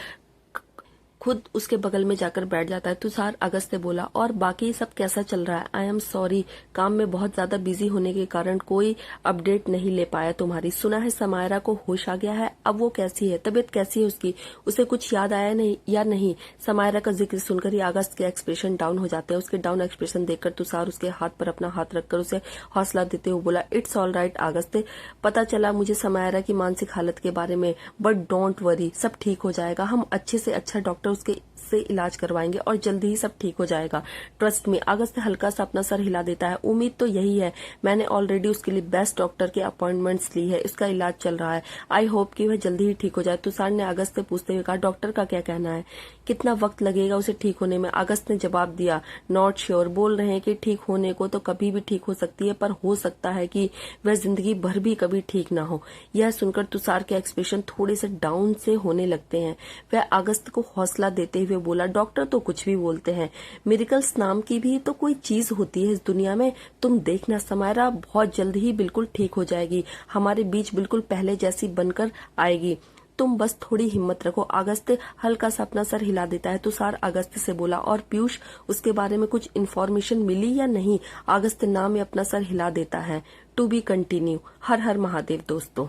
खुद उसके बगल में जाकर बैठ जाता है। तुषार, अगस्त ने बोला, और बाकी सब कैसा चल रहा है? आई एम सॉरी, काम में बहुत ज्यादा बिजी होने के कारण कोई अपडेट नहीं ले पाया तुम्हारी। सुना है समायरा को होश आ गया है, अब वो कैसी है, तबीयत कैसी है उसकी, उसे कुछ याद आया नहीं या नहीं? समायरा का जिक्र सुनकर ही अगस्त के एक्सप्रेशन डाउन हो जाते हैं। उसके डाउन एक्सप्रेशन देखकर तुषार उसके हाथ पर अपना हाथ रखकर उसे हौसला देते हुए बोला, इट्स ऑल राइट अगस्त, पता चला मुझे समायरा की मानसिक हालत के बारे में, बट डोंट वरी, सब ठीक हो जाएगा। हम अच्छे से अच्छा डॉक्टर उसके से इलाज करवाएंगे और जल्दी ही सब ठीक हो जाएगा, ट्रस्ट में। अगस्त हल्का सा अपना सर हिला देता है। उम्मीद तो यही है, मैंने ऑलरेडी उसके लिए बेस्ट डॉक्टर के अपॉइंटमेंट्स ली है, इसका इलाज चल रहा है। आई होप कि वह जल्दी ही ठीक हो जाए। तुषार ने अगस्त से पूछते हुए कहा, डॉक्टर का क्या कहना है, कितना वक्त लगेगा उसे ठीक होने में? अगस्त ने जवाब दिया, नॉट श्योर, बोल रहे हैं कि ठीक होने को तो कभी भी ठीक हो सकती है, पर हो सकता है कि वह जिंदगी भर भी कभी ठीक ना हो। यह सुनकर तुषार के एक्सप्रेशन थोड़े से डाउन से होने लगते हैं। वह अगस्त को हौसला देते हुए में बोला, डॉक्टर तो कुछ भी बोलते हैं, मिरेकल्स नाम की भी तो कोई चीज होती है इस दुनिया में। तुम देखना समायरा, बहुत जल्द ही बिल्कुल ठीक हो जाएगी, हमारे बीच बिल्कुल पहले जैसी बनकर आएगी, तुम बस थोड़ी हिम्मत रखो। अगस्त्य हल्का सा अपना सर हिला देता है। तुषार अगस्त्य से बोला, और पीयूष, उसके बारे में कुछ इन्फॉर्मेशन मिली या नहीं? अगस्त्य नाम में अपना सर हिला देता है। To be continue. हर हर महादेव दोस्तों।